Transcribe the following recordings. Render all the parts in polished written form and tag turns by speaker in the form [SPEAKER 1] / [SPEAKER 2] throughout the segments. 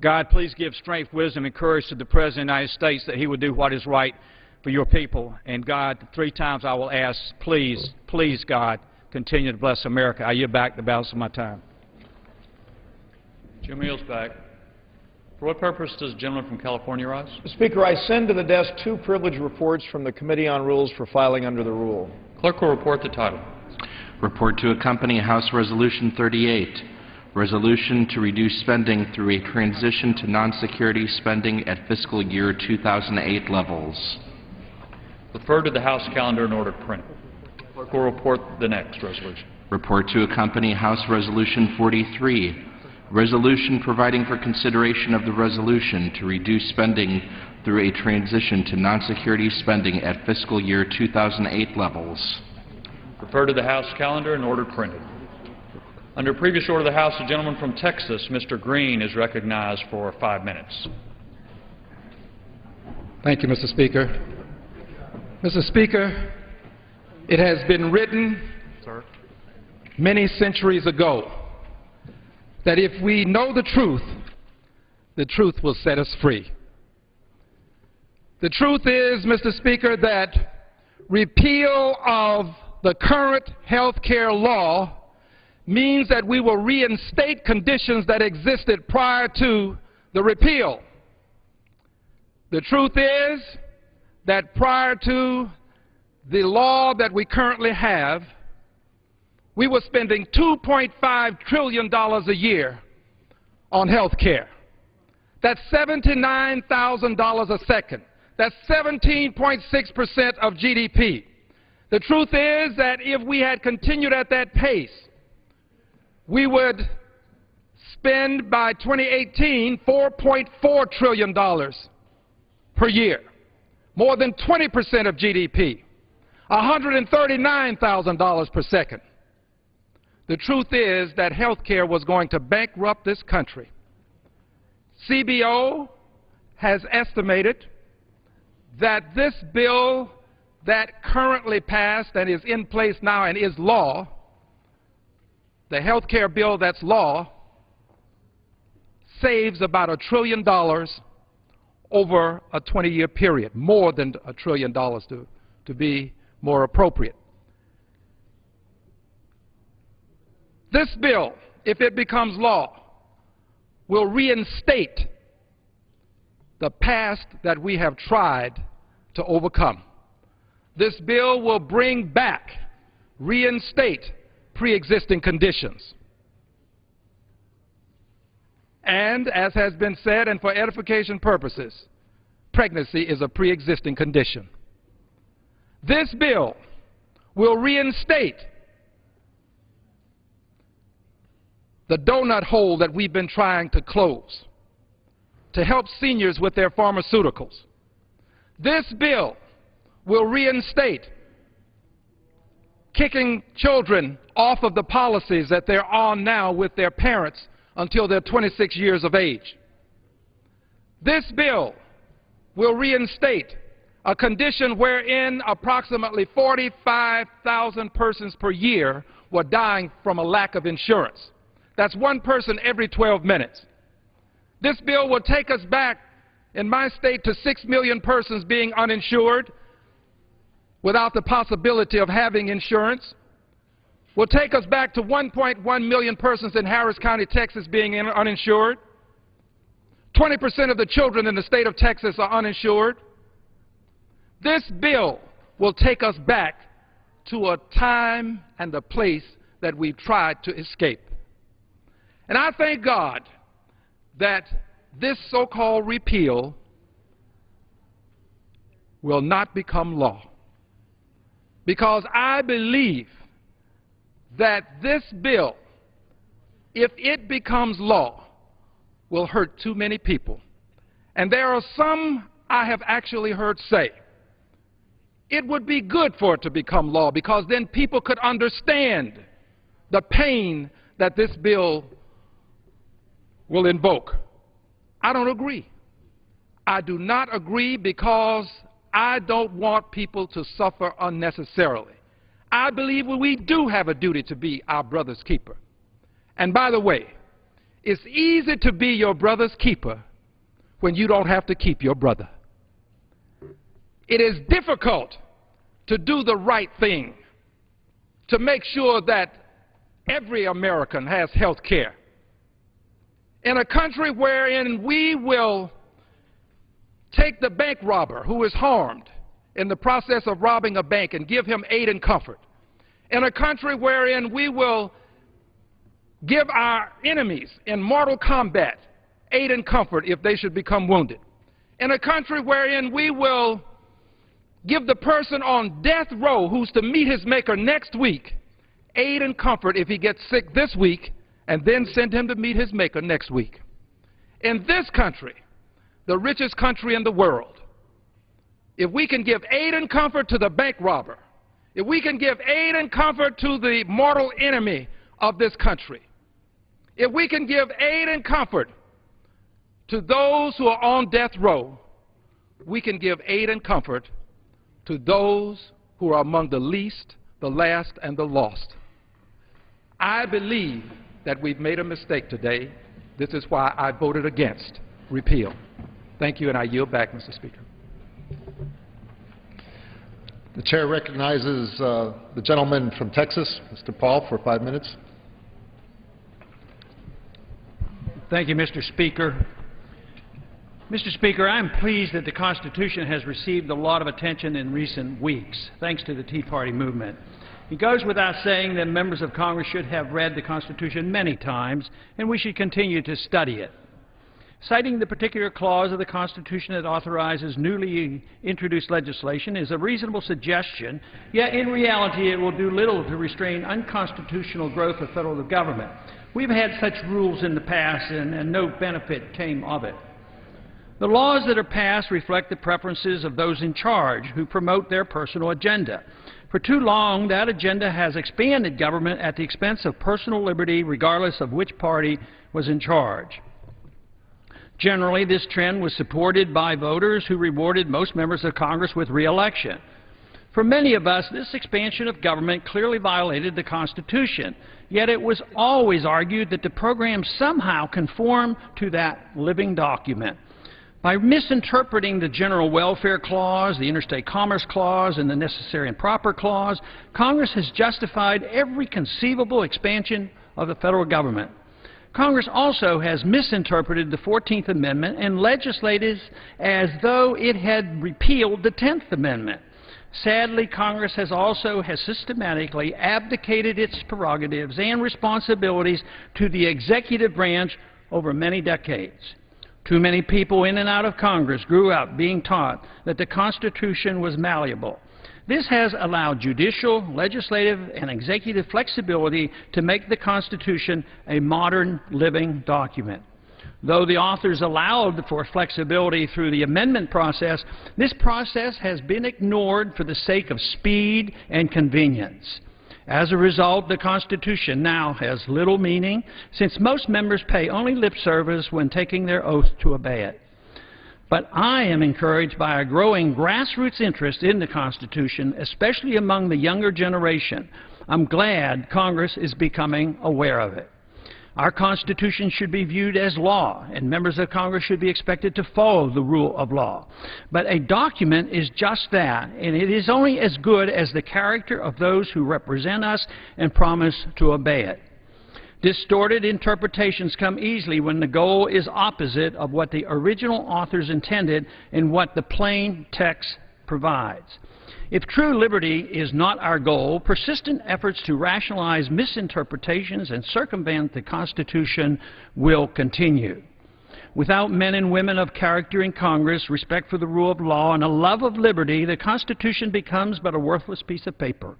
[SPEAKER 1] God, please give strength, wisdom, and courage to the President of the United States that he would do what is right for your people. And God, 3 times I will ask, please, please, God, continue to bless America. I yield back the balance of my time.
[SPEAKER 2] Jim Meals back. For what purpose does the gentleman from California rise?
[SPEAKER 3] Mr. Speaker, I send to the desk 2 privileged reports from the Committee on Rules for filing under the rule.
[SPEAKER 2] Clerk will report the title.
[SPEAKER 4] Report to accompany House Resolution 38, resolution to reduce spending through a transition to non-security spending at fiscal year 2008 levels.
[SPEAKER 2] Refer to the House calendar in order printed. Clerk will report the next resolution.
[SPEAKER 4] Report to accompany House Resolution 43, resolution providing for consideration of the resolution to reduce spending through a transition to non-security spending at fiscal year 2008 levels.
[SPEAKER 2] Refer to the House calendar in order printed. Under previous order of the House, the gentleman from Texas, Mr. Green, is recognized for 5 minutes.
[SPEAKER 5] Thank you, Mr. Speaker. Mr. Speaker, it has been written many centuries ago that if we know the truth will set us free. The truth is, Mr. Speaker, that repeal of the current health care law means that we will reinstate conditions that existed prior to the repeal. The truth is that prior to the law that we currently have, we were spending $2.5 trillion a year on health care. That's $79,000 a second. That's 17.6% of GDP. The truth is that if we had continued at that pace, we would spend by 2018 $4.4 trillion per year, more than 20% of GDP, $139,000 per second. The truth is that health care was going to bankrupt this country. CBO has estimated that this bill that currently passed and is in place now and is law, the health care bill that's law, saves about $1 trillion over a 20-year period, more than $1 trillion to be more appropriate. This bill, if it becomes law, will reinstate the past that we have tried to overcome. This bill will bring back, reinstate pre-existing conditions. And, as has been said, and for edification purposes, pregnancy is a pre-existing condition. This bill will reinstate the donut hole that we've been trying to close to help seniors with their pharmaceuticals. This bill will reinstate kicking children off of the policies that they're on now with their parents until they're 26 years of age. This bill will reinstate a condition wherein approximately 45,000 persons per year were dying from a lack of insurance. That's 1 person every 12 minutes. This bill will take us back in my state to 6 million persons being uninsured without the possibility of having insurance. Will take us back to 1.1 million persons in Harris County, Texas being uninsured. 20% of the children in the state of Texas are uninsured. This bill will take us back to a time and a place that we've tried to escape. And I thank God that this so-called repeal will not become law, because I believe that this bill, if it becomes law, will hurt too many people. And there are some I have actually heard say it would be good for it to become law, because then people could understand the pain that this bill will invoke. I don't agree. I do not agree, because I don't want people to suffer unnecessarily. I believe we do have a duty to be our brother's keeper. And by the way, It's easy to be your brother's keeper when you don't have to keep your brother. It is difficult to do the right thing, to make sure that every American has health care. In a country wherein we will take the bank robber who is harmed in the process of robbing a bank and give him aid and comfort. In a country wherein we will give our enemies in mortal combat aid and comfort if they should become wounded. In a country wherein we will give the person on death row who's to meet his maker next week aid and comfort if he gets sick this week, and then send him to meet his maker next week. In this country, the richest country in the world, if we can give aid and comfort to the bank robber, if we can give aid and comfort to the mortal enemy of this country, if we can give aid and comfort to those who are on death row, we can give aid and comfort to those who are among the least, the last, and the lost. I believe that we've made a mistake today. This is why I voted against repeal. Thank you, and I yield back, Mr. Speaker.
[SPEAKER 6] The chair recognizes the gentleman from Texas, Mr. Paul, for 5 minutes.
[SPEAKER 7] Thank you, Mr. Speaker. Mr. Speaker, I'm pleased that the Constitution has received a lot of attention in recent weeks, thanks to the Tea Party movement. It goes without saying that members of Congress should have read the Constitution many times, and we should continue to study it. Citing the particular clause of the Constitution that authorizes newly introduced legislation is a reasonable suggestion, yet in reality it will do little to restrain unconstitutional growth of federal government. We've had such rules in the past, and no benefit came of it. The laws that are passed reflect the preferences of those in charge who promote their personal agenda. For too long, that agenda has expanded government at the expense of personal liberty, regardless of which party was in charge. Generally, this trend was supported by voters who rewarded most members of Congress with re-election. For many of us, this expansion of government clearly violated the Constitution, yet it was always argued that the program somehow conformed to that living document. By misinterpreting the General Welfare Clause, the Interstate Commerce Clause, and the Necessary and Proper Clause, Congress has justified every conceivable expansion of the federal government. Congress also has misinterpreted the 14th Amendment and legislated as though it had repealed the 10th Amendment. Sadly, Congress has systematically abdicated its prerogatives and responsibilities to the executive branch over many decades. Too many people in and out of Congress grew up being taught that the Constitution was malleable. This has allowed judicial, legislative, and executive flexibility to make the Constitution a modern, living document. Though the authors allowed for flexibility through the amendment process, this process has been ignored for the sake of speed and convenience. As a result, the Constitution now has little meaning, since most members pay only lip service when taking their oath to obey it. But I am encouraged by a growing grassroots interest in the Constitution, especially among the younger generation. I'm glad Congress is becoming aware of it. Our Constitution should be viewed as law, and members of Congress should be expected to follow the rule of law. But a document is just that, and it is only as good as the character of those who represent us and promise to obey it. Distorted interpretations come easily when the goal is opposite of what the original authors intended and what the plain text provides. If true liberty is not our goal, persistent efforts to rationalize misinterpretations and circumvent the Constitution will continue. Without men and women of character in Congress, respect for the rule of law, and a love of liberty, the Constitution becomes but a worthless piece of paper.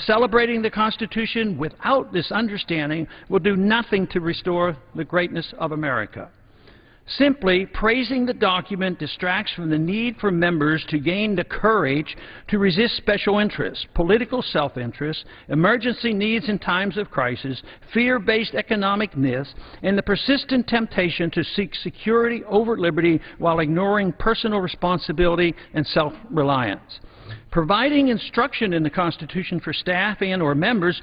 [SPEAKER 7] Celebrating the Constitution without this understanding will do nothing to restore the greatness of America. Simply praising the document distracts from the need for members to gain the courage to resist special interests, political self-interest, emergency needs in times of crisis, fear-based economic myths, and the persistent temptation to seek security over liberty while ignoring personal responsibility and self-reliance. Providing instruction in the Constitution for staff and/or members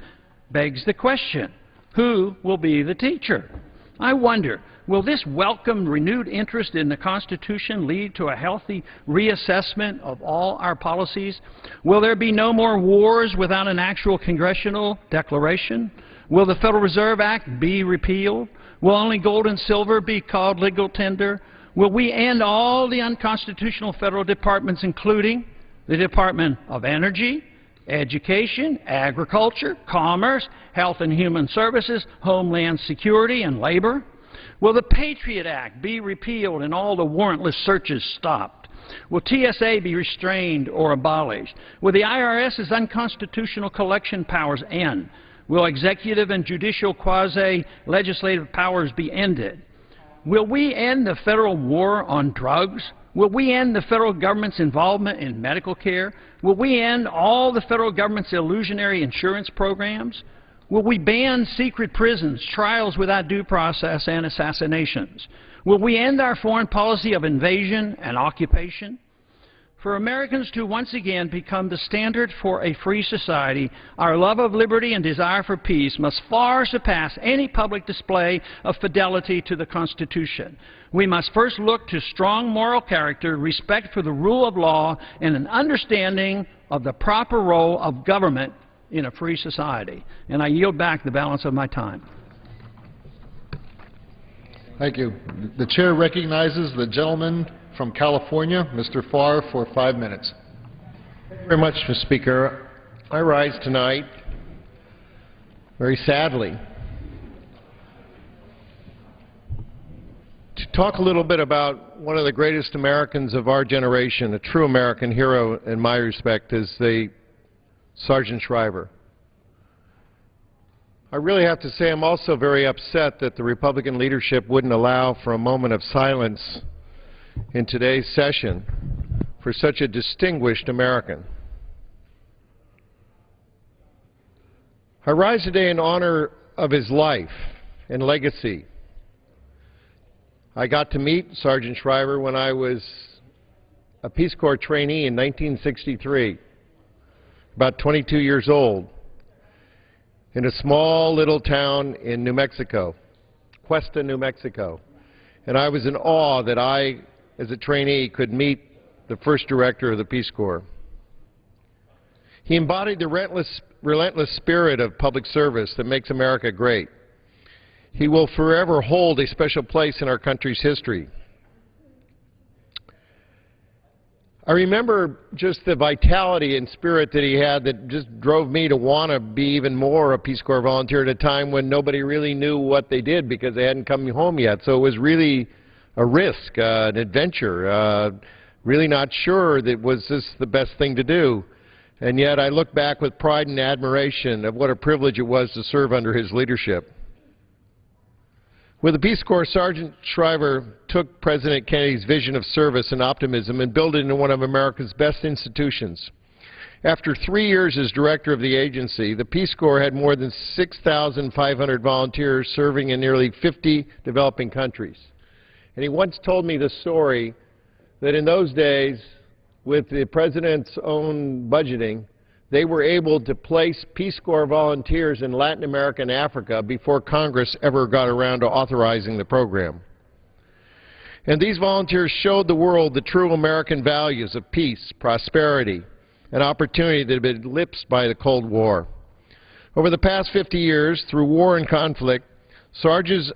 [SPEAKER 7] begs the question, who will be the teacher? I wonder, will this welcome renewed interest in the Constitution lead to a healthy reassessment of all our policies? Will there be no more wars without an actual congressional declaration? Will the Federal Reserve Act be repealed? Will only gold and silver be called legal tender? Will we end all the unconstitutional federal departments, including the Department of Energy, Education, Agriculture, Commerce, Health and Human Services, Homeland Security, and Labor? Will the Patriot Act be repealed and all the warrantless searches stopped? Will TSA be restrained or abolished? Will the IRS's unconstitutional collection powers end? Will executive and judicial quasi-legislative powers be ended? Will we end the federal war on drugs? Will we end the federal government's involvement in medical care? Will we end all the federal government's illusionary insurance programs? Will we ban secret prisons, trials without due process, and assassinations? Will we end our foreign policy of invasion and occupation? For Americans to once again become the standard for a free society, our love of liberty and desire for peace must far surpass any public display of fidelity to the Constitution. We must first look to strong moral character, respect for the rule of law, and an understanding of the proper role of government in a free society. And I yield back the balance of my time.
[SPEAKER 6] Thank you. The chair recognizes the gentleman from California, Mr. FARR, for 5 minutes.
[SPEAKER 8] Thank you very much, Mr. Speaker. I rise tonight, very sadly, to talk a little bit about one of the greatest Americans of our generation, a true American hero in my respect, is the Sergeant Shriver. I really have to say I'm also very upset that the Republican leadership wouldn't allow for a moment of silence in today's session for such a distinguished American. I rise today in honor of his life and legacy. I got to meet Sergeant Shriver when I was a Peace Corps trainee in 1963, about 22 years old, in a small little town in New Mexico, Cuesta, New Mexico. And I was in awe that I, as a trainee, could meet the first director of the Peace Corps. He embodied the relentless spirit of public service that makes America great. He will forever hold a special place in our country's history. I remember just the vitality and spirit that he had that just drove me to want to be even more a Peace Corps volunteer at a time when nobody really knew what they did because they hadn't come home yet. So it was really a risk, an adventure, really not sure that was this the best thing to do. And yet I look back with pride and admiration of what a privilege it was to serve under his leadership. With the Peace Corps, Sergeant Shriver took President Kennedy's vision of service and optimism and built it into one of America's best institutions. After 3 years as director of the agency, the Peace Corps had more than 6,500 volunteers serving in nearly 50 developing countries. And he once told me the story that in those days, with the President's own budgeting, they were able to place Peace Corps volunteers in Latin America and Africa before Congress ever got around to authorizing the program. And these volunteers showed the world the true American values of peace, prosperity, and opportunity that had been eclipsed by the Cold War. Over the past 50 years, through war and conflict, Sarge's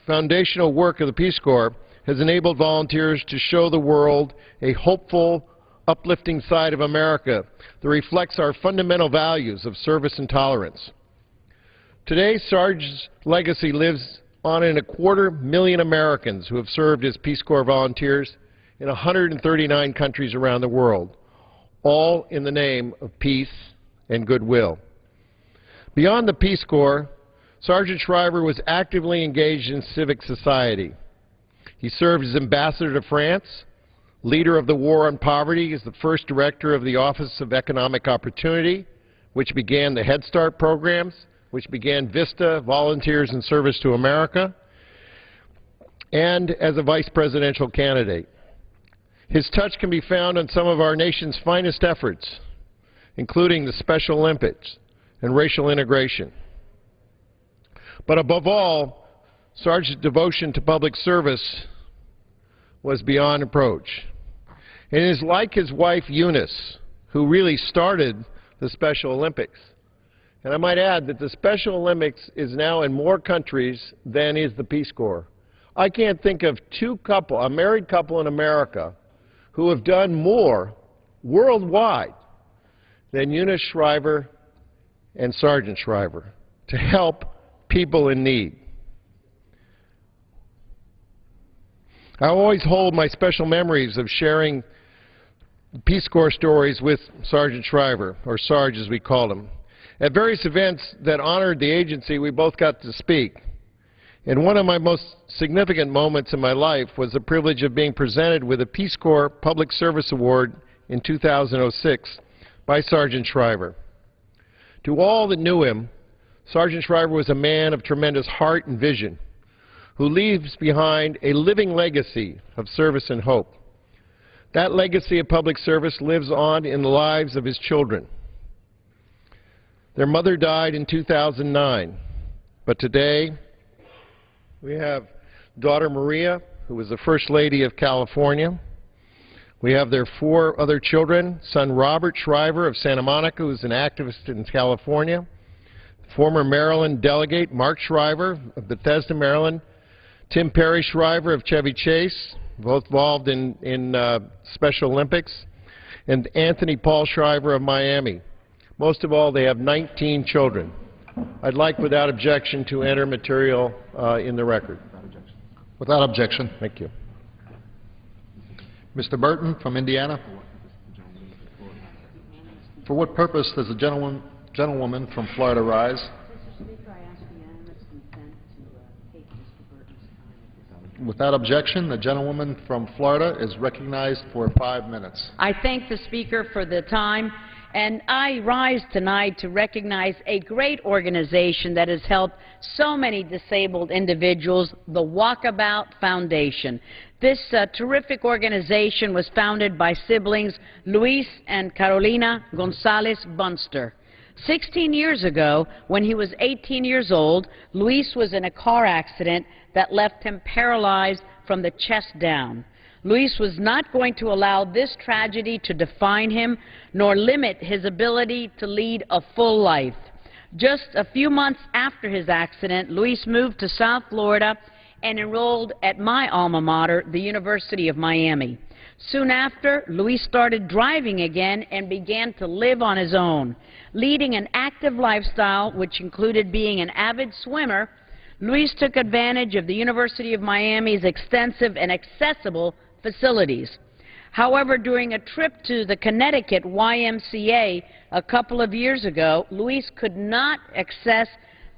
[SPEAKER 8] foundational work of the Peace Corps has enabled volunteers to show the world a hopeful, uplifting side of America that reflects our fundamental values of service and tolerance. Today, Sarge's legacy lives on in 250,000 Americans who have served as Peace Corps volunteers in 139 countries around the world, all in the name of peace and goodwill. Beyond the Peace Corps, Sergeant Shriver was actively engaged in civic society. He served as ambassador to France, leader of the War on Poverty, as the first director of the Office of Economic Opportunity, which began the Head Start programs, which began VISTA, Volunteers in Service to America, and as a vice presidential candidate. His touch can be found on some of our nation's finest efforts, including the Special Olympics and racial integration. But above all, Sergeant's devotion to public service was beyond reproach. And it is like his wife Eunice, who really started the Special Olympics. And I might add that the Special Olympics is now in more countries than is the Peace Corps. I can't think of a married couple in America, who have done more worldwide than Eunice Shriver and Sergeant Shriver to help people in need. I always hold my special memories of sharing Peace Corps stories with Sergeant Shriver, or Sarge as we called him. At various events that honored the agency, we both got to speak. And one of my most significant moments in my life was the privilege of being presented with a Peace Corps Public Service Award in 2006 by Sergeant Shriver. To all that knew him, Sergeant Shriver was a man of tremendous heart and vision, who leaves behind a living legacy of service and hope. That legacy of public service lives on in the lives of his children. Their mother died in 2009, but today we have daughter Maria, who was the First Lady of California. We have their 4 other children, son Robert Shriver of Santa Monica, who's an activist in California, former Maryland delegate Mark Shriver of Bethesda, Maryland, Tim Perry Shriver of Chevy Chase, both involved in Special Olympics, and Anthony Paul Shriver of Miami. Most of all, they have 19 children. I'd like, without objection, to enter material in the record.
[SPEAKER 6] Without objection.
[SPEAKER 8] Thank you.
[SPEAKER 6] Mr. Burton from Indiana. For what purpose does the gentlewoman from Florida rise?
[SPEAKER 9] Mr. Speaker, I ask unanimous consent to take Mr. Burton's time.
[SPEAKER 6] Without objection, the gentlewoman from Florida is recognized for 5 minutes.
[SPEAKER 9] I thank the Speaker for the time, and I rise tonight to recognize a great organization that has helped so many disabled individuals, the Walkabout Foundation. This terrific organization was founded by siblings Luis and Carolina Gonzalez Bunster. 16 years ago, when he was 18 years old, Luis was in a car accident that left him paralyzed from the chest down. Luis was not going to allow this tragedy to define him, nor limit his ability to lead a full life. Just a few months after his accident, Luis moved to South Florida and enrolled at my alma mater, the University of Miami. Soon after, Luis started driving again and began to live on his own. Leading an active lifestyle, which included being an avid swimmer, Luis took advantage of the University of Miami's extensive and accessible facilities. However, during a trip to the Connecticut YMCA a couple of years ago, Luis could not access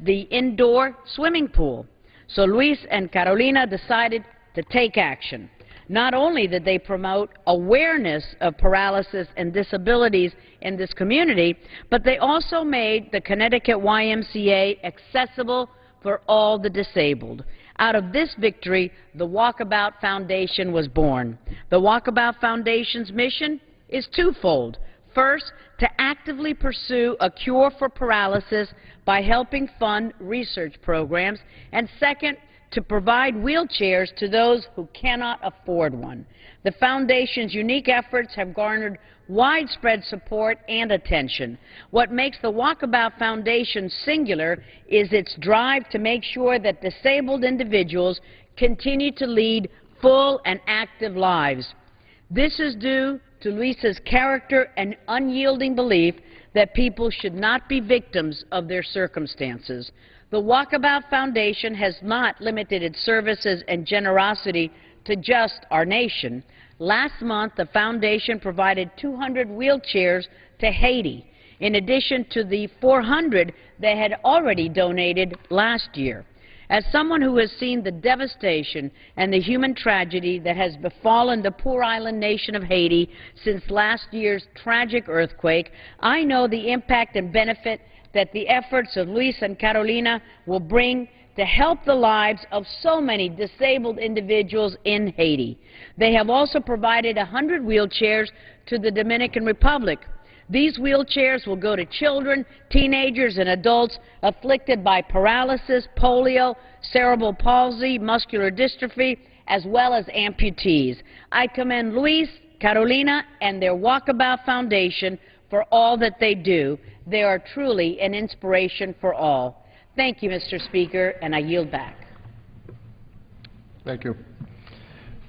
[SPEAKER 9] the indoor swimming pool. So Luis and Carolina decided to take action. Not only did they promote awareness of paralysis and disabilities in this community, but they also made the Connecticut YMCA accessible for all the disabled. Out of this victory, the Walkabout Foundation was born. The Walkabout Foundation's mission is twofold. First, to actively pursue a cure for paralysis by helping fund research programs, and second, to provide wheelchairs to those who cannot afford one. The Foundation's unique efforts have garnered widespread support and attention. What makes the Walkabout Foundation singular is its drive to make sure that disabled individuals continue to lead full and active lives. This is due to Luis's character and unyielding belief that people should not be victims of their circumstances. The Walkabout Foundation has not limited its services and generosity to just our nation. Last month, the Foundation provided 200 wheelchairs to Haiti, in addition to the 400 they had already donated last year. As someone who has seen the devastation and the human tragedy that has befallen the poor island nation of Haiti since last year's tragic earthquake, I know the impact and benefit that the efforts of Luis and Carolina will bring to help the lives of so many disabled individuals in Haiti. They have also provided 100 wheelchairs to the Dominican Republic. These wheelchairs will go to children, teenagers, and adults afflicted by paralysis, polio, cerebral palsy, muscular dystrophy, as well as amputees. I commend Luis, Carolina, and their Walkabout Foundation for all that they do. They are truly an inspiration for all. Thank you, Mr. Speaker, and I yield back.
[SPEAKER 6] Thank you.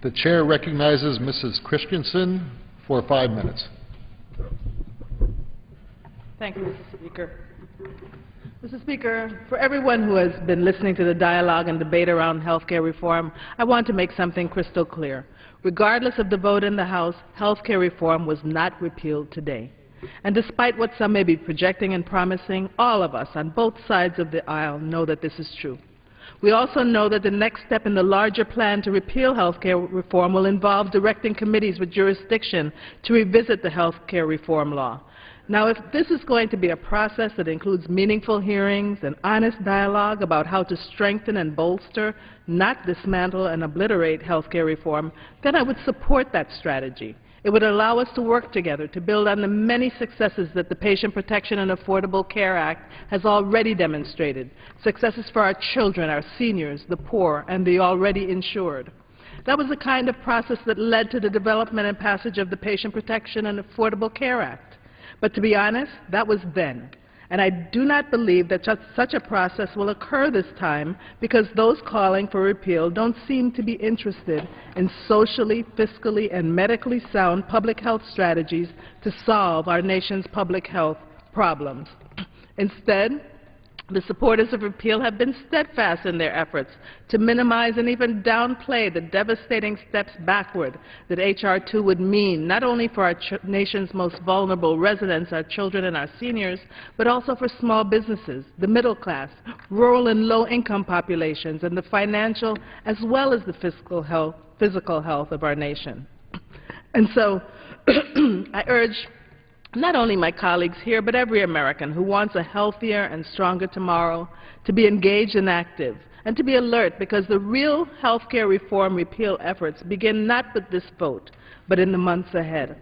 [SPEAKER 6] The chair recognizes Mrs. Christensen for 5 minutes.
[SPEAKER 10] Thank you, Mr. Speaker. Mr. Speaker, for everyone who has been listening to the dialogue and debate around health care reform, I want to make something crystal clear. Regardless of the vote in the House, health care reform was not repealed today. And despite what some may be projecting and promising, all of us on both sides of the aisle know that this is true. We also know that the next step in the larger plan to repeal health care reform will involve directing committees with jurisdiction to revisit the health care reform law. Now, if this is going to be a process that includes meaningful hearings and honest dialogue about how to strengthen and bolster, not dismantle and obliterate health care reform, then I would support that strategy. It would allow us to work together to build on the many successes that the Patient Protection and Affordable Care Act has already demonstrated, successes for our children, our seniors, the poor, and the already insured. That was the kind of process that led to the development and passage of the Patient Protection and Affordable Care Act. But to be honest, that was then. And I do not believe that such a process will occur this time because those calling for repeal don't seem to be interested in socially, fiscally, and medically sound public health strategies to solve our nation's public health problems. Instead, the supporters of repeal have been steadfast in their efforts to minimize and even downplay the devastating steps backward that H.R. 2 would mean, not only for our nation's most vulnerable residents, our children and our seniors, but also for small businesses, the middle class, rural and low-income populations, and the financial as well as the physical health of our nation. And so I urge not only my colleagues here, but every American who wants a healthier and stronger tomorrow to be engaged and active, and to be alert, because the real health care reform repeal efforts begin not with this vote, but in the months ahead.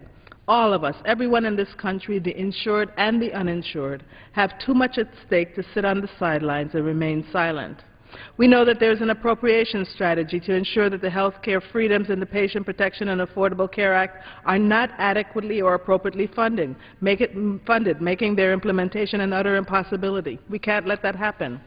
[SPEAKER 10] All of us, everyone in this country, the insured and the uninsured, have too much at stake to sit on the sidelines and remain silent. We know that there is an appropriation strategy to ensure that the health care freedoms in the Patient Protection and Affordable Care Act are not adequately or appropriately funded, making their implementation an utter impossibility. We can't let that happen.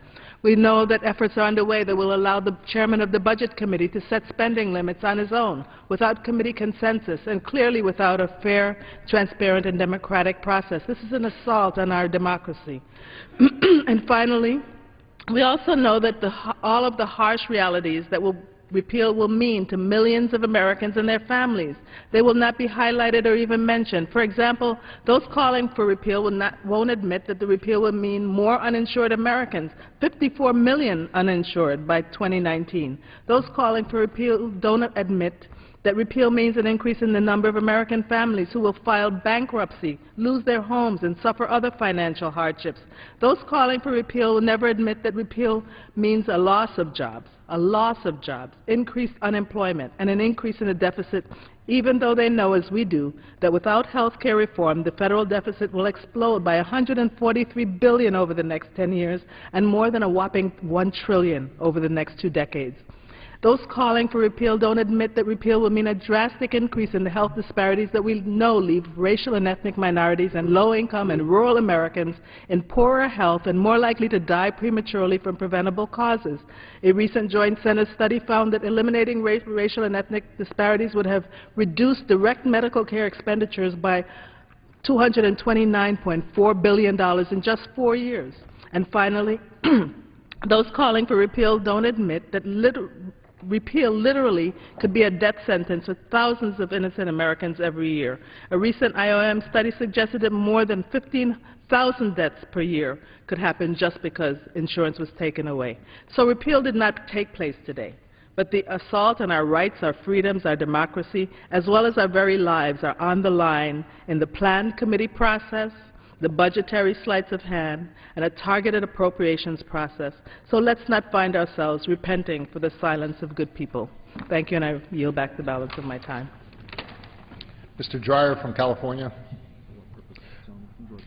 [SPEAKER 10] We know that efforts are underway that will allow the chairman of the Budget Committee to set spending limits on his own, without committee consensus, and clearly without a fair, transparent, and democratic process. This is an assault on our democracy. And finally, we also know that all of the harsh realities that repeal will mean to millions of Americans and their families. They will not be highlighted or even mentioned. For example, those calling for repeal won't admit that the repeal will mean more uninsured Americans, 54 million uninsured by 2019. Those calling for repeal don't admit that repeal means an increase in the number of American families who will file bankruptcy, lose their homes, and suffer other financial hardships. Those calling for repeal will never admit that repeal means a loss of jobs, increased unemployment, and an increase in the deficit, even though they know, as we do, that without health care reform, the federal deficit will explode by $143 billion over the next 10 years and more than a whopping $1 trillion over the next 2 decades. Those calling for repeal don't admit that repeal will mean a drastic increase in the health disparities that we know leave racial and ethnic minorities and low-income and rural Americans in poorer health and more likely to die prematurely from preventable causes. A recent Joint Senate study found that eliminating racial and ethnic disparities would have reduced direct medical care expenditures by $229.4 billion in just 4 years. And finally, those calling for repeal don't admit that repeal literally could be a death sentence for thousands of innocent Americans every year. A recent IOM study suggested that more than 15,000 deaths per year could happen just because insurance was taken away. So repeal did not take place today. But the assault on our rights, our freedoms, our democracy, as well as our very lives are on the line in the planned committee process, the budgetary sleights of hand, and a targeted appropriations process. So let's not find ourselves repenting for the silence of good people. Thank you, and I yield back the balance of my time.
[SPEAKER 6] Mr. DREIER from California.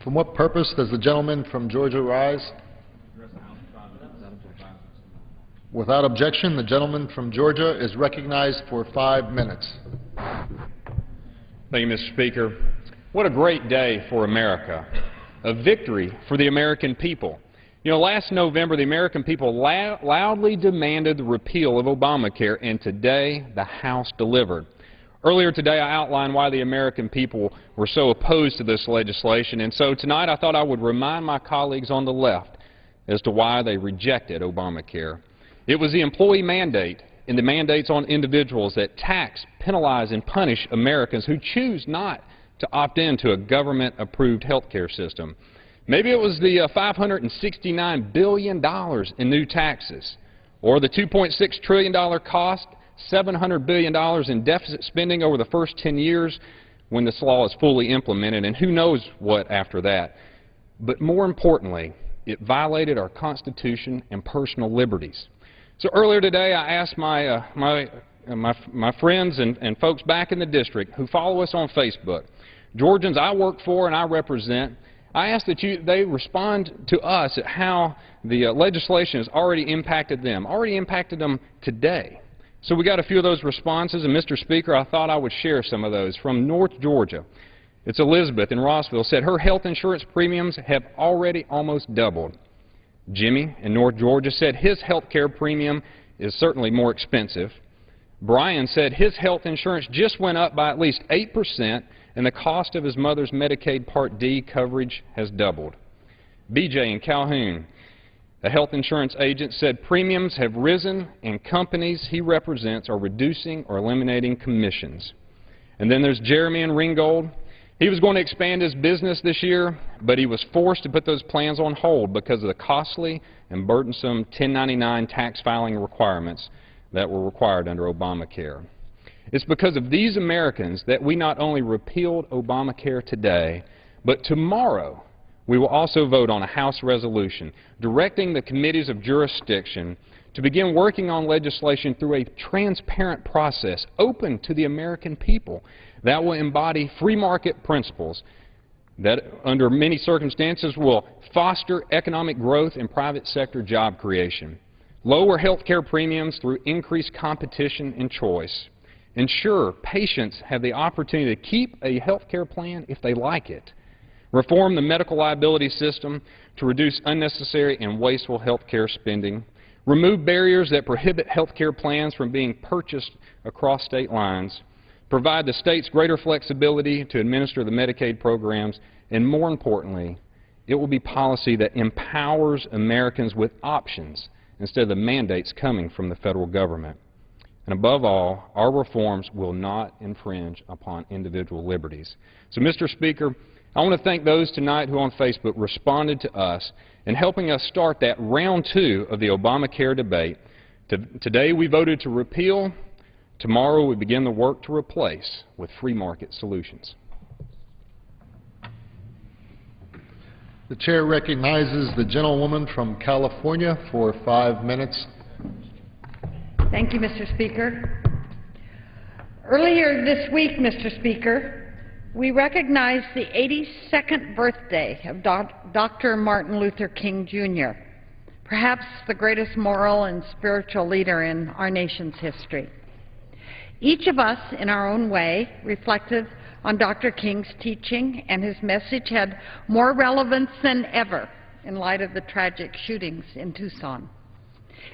[SPEAKER 6] From what purpose does the gentleman from Georgia rise? Without objection, the gentleman from Georgia is recognized for 5 minutes.
[SPEAKER 11] Thank you, Mr. Speaker. What a great day for America. A victory for the American people. You know, last November, the American people loudly demanded the repeal of Obamacare, and today the House delivered. Earlier today, I outlined why the American people were so opposed to this legislation, and so tonight I thought I would remind my colleagues on the left as to why they rejected Obamacare. It was the employee mandate and the mandates on individuals that tax, penalize, and punish Americans who choose not to opt into a government-approved health care system. Maybe it was the $569 billion in new taxes, or the $2.6 trillion cost, $700 billion in deficit spending over the first 10 years when this law is fully implemented, and who knows what after that. But more importantly, it violated our Constitution and personal liberties. So earlier today, I asked my friends and folks back in the district who follow us on Facebook, Georgians I work for and I represent, I asked that they respond to us at how the legislation has already impacted them today. So we got a few of those responses, and Mr. Speaker, I thought I would share some of those. From North Georgia, it's Elizabeth in Rossville, said her health insurance premiums have already almost doubled. Jimmy in North Georgia said his health care premium is certainly more expensive. Brian said his health insurance just went up by at least 8%, and the cost of his mother's Medicaid Part D coverage has doubled. BJ in Calhoun, a health insurance agent, said premiums have risen and companies he represents are reducing or eliminating commissions. And then there's Jeremy in Ringgold. He was going to expand his business this year, but he was forced to put those plans on hold because of the costly and burdensome 1099 tax filing requirements that were required under Obamacare. It's because of these Americans that we not only repealed Obamacare today, but tomorrow we will also vote on a House resolution directing the committees of jurisdiction to begin working on legislation through a transparent process open to the American people that will embody free market principles that under many circumstances will foster economic growth and private sector job creation, lower health care premiums through increased competition and choice, ensure patients have the opportunity to keep a health care plan if they like it, reform the medical liability system to reduce unnecessary and wasteful health care spending, remove barriers that prohibit health care plans from being purchased across state lines, provide the states greater flexibility to administer the Medicaid programs, and more importantly, it will be policy that empowers Americans with options instead of the mandates coming from the federal government. And above all, our reforms will not infringe upon individual liberties. So, Mr. Speaker, I want to thank those tonight who on Facebook responded to us in helping us start that round 2 of the Obamacare debate. Today we voted to repeal. Tomorrow we begin the work to replace with free market solutions.
[SPEAKER 6] The chair recognizes the gentlewoman from California for 5 minutes.
[SPEAKER 12] Thank you, Mr. Speaker. Earlier this week, Mr. Speaker, we recognized the 82nd birthday of Dr. Martin Luther King, Jr., perhaps the greatest moral and spiritual leader in our nation's history. Each of us, in our own way, reflected on Dr. King's teaching, and his message had more relevance than ever in light of the tragic shootings in Tucson.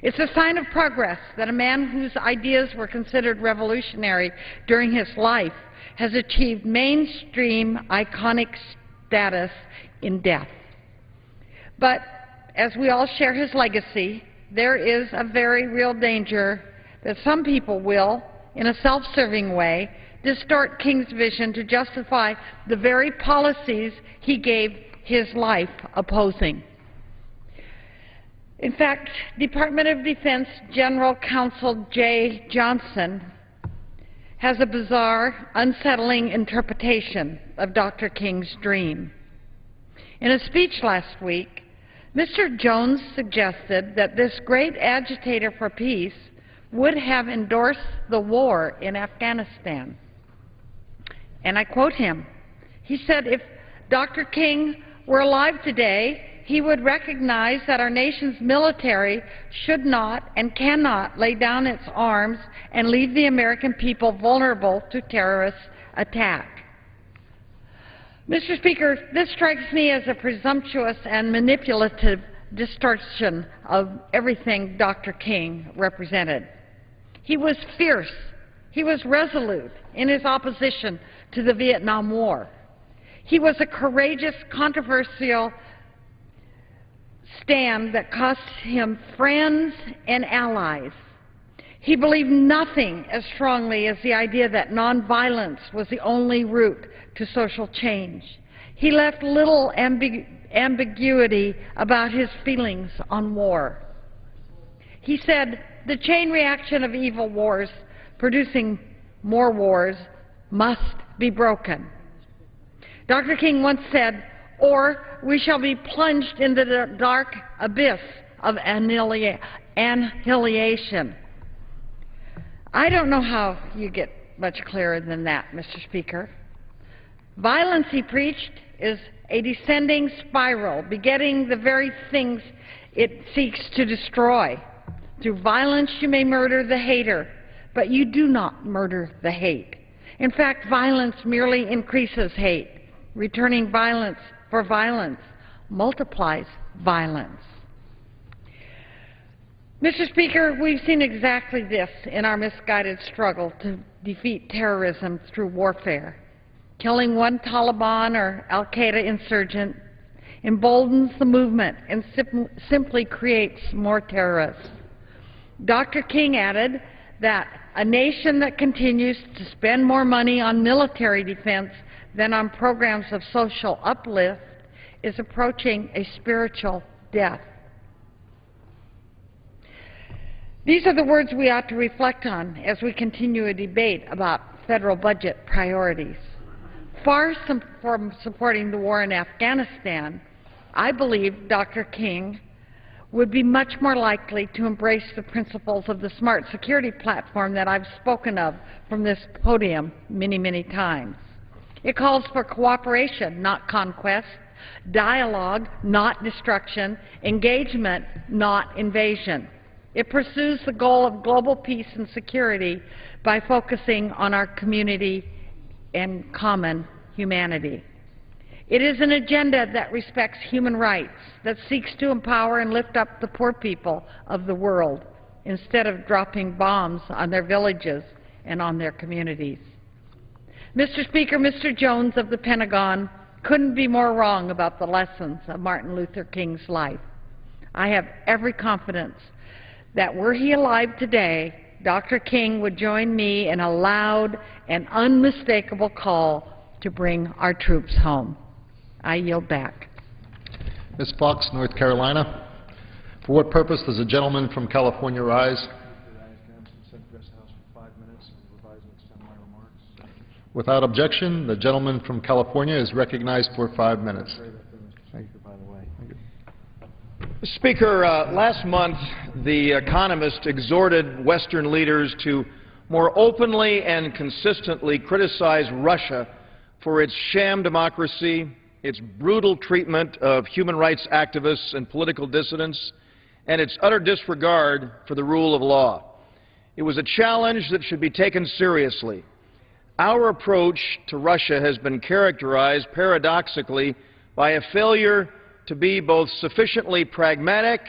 [SPEAKER 12] It's a sign of progress that a man whose ideas were considered revolutionary during his life has achieved mainstream iconic status in death. But as we all share his legacy, there is a very real danger that some people will, in a self-serving way, distort King's vision to justify the very policies he gave his life opposing. In fact, Department of Defense General Counsel Jay Johnson has a bizarre, unsettling interpretation of Dr. King's dream. In a speech last week, Mr. Jones suggested that this great agitator for peace would have endorsed the war in Afghanistan. And I quote him. He said, "If Dr. King were alive today, he would recognize that our nation's military should not and cannot lay down its arms and leave the American people vulnerable to terrorist attack. Mr. Speaker, this strikes me as a presumptuous and manipulative distortion of everything Dr. King represented. He was fierce. He was resolute in his opposition to the Vietnam War. He was a courageous, controversial stand that cost him friends and allies. He believed nothing as strongly as the idea that nonviolence was the only route to social change. He left little ambiguity about his feelings on war. He said, "The chain reaction of evil wars producing more wars must be broken." Dr. King once said, "Or we shall be plunged into the dark abyss of annihilation." I don't know how you get much clearer than that, Mr. Speaker. Violence, he preached, is a descending spiral, begetting the very things it seeks to destroy. Through violence you may murder the hater, but you do not murder the hate. In fact, violence merely increases hate. Returning violence for violence multiplies violence. Mr. Speaker, we've seen exactly this in our misguided struggle to defeat terrorism through warfare. Killing one Taliban or Al-Qaeda insurgent emboldens the movement and simply creates more terrorists. Dr. King added that a nation that continues to spend more money on military defense than on programs of social uplift is approaching a spiritual death. These are the words we ought to reflect on as we continue a debate about federal budget priorities. Far from supporting the war in Afghanistan, I believe Dr. King would be much more likely to embrace the principles of the smart security platform that I've spoken of from this podium many, many times. It calls for cooperation, not conquest, dialogue, not destruction, engagement, not invasion. It pursues the goal of global peace and security by focusing on our community and common humanity. It is an agenda that respects human rights, that seeks to empower and lift up the poor people of the world instead of dropping bombs on their villages and on their communities. Mr. Speaker, Mr. Jones of the Pentagon couldn't be more wrong about the lessons of Martin Luther King's life. I have every confidence that were he alive today, Dr. King would join me in a loud and unmistakable call to bring our troops home. I yield back.
[SPEAKER 6] Ms. Fox, North Carolina. For what purpose does the gentleman from California rise? Without objection, the gentleman from California is recognized for 5 minutes.
[SPEAKER 3] Mr. Speaker, last month The Economist exhorted Western leaders to more openly and consistently criticize Russia for its sham democracy, its brutal treatment of human rights activists and political dissidents, and its utter disregard for the rule of law. It was a challenge that should be taken seriously. Our approach to Russia has been characterized, paradoxically, by a failure to be both sufficiently pragmatic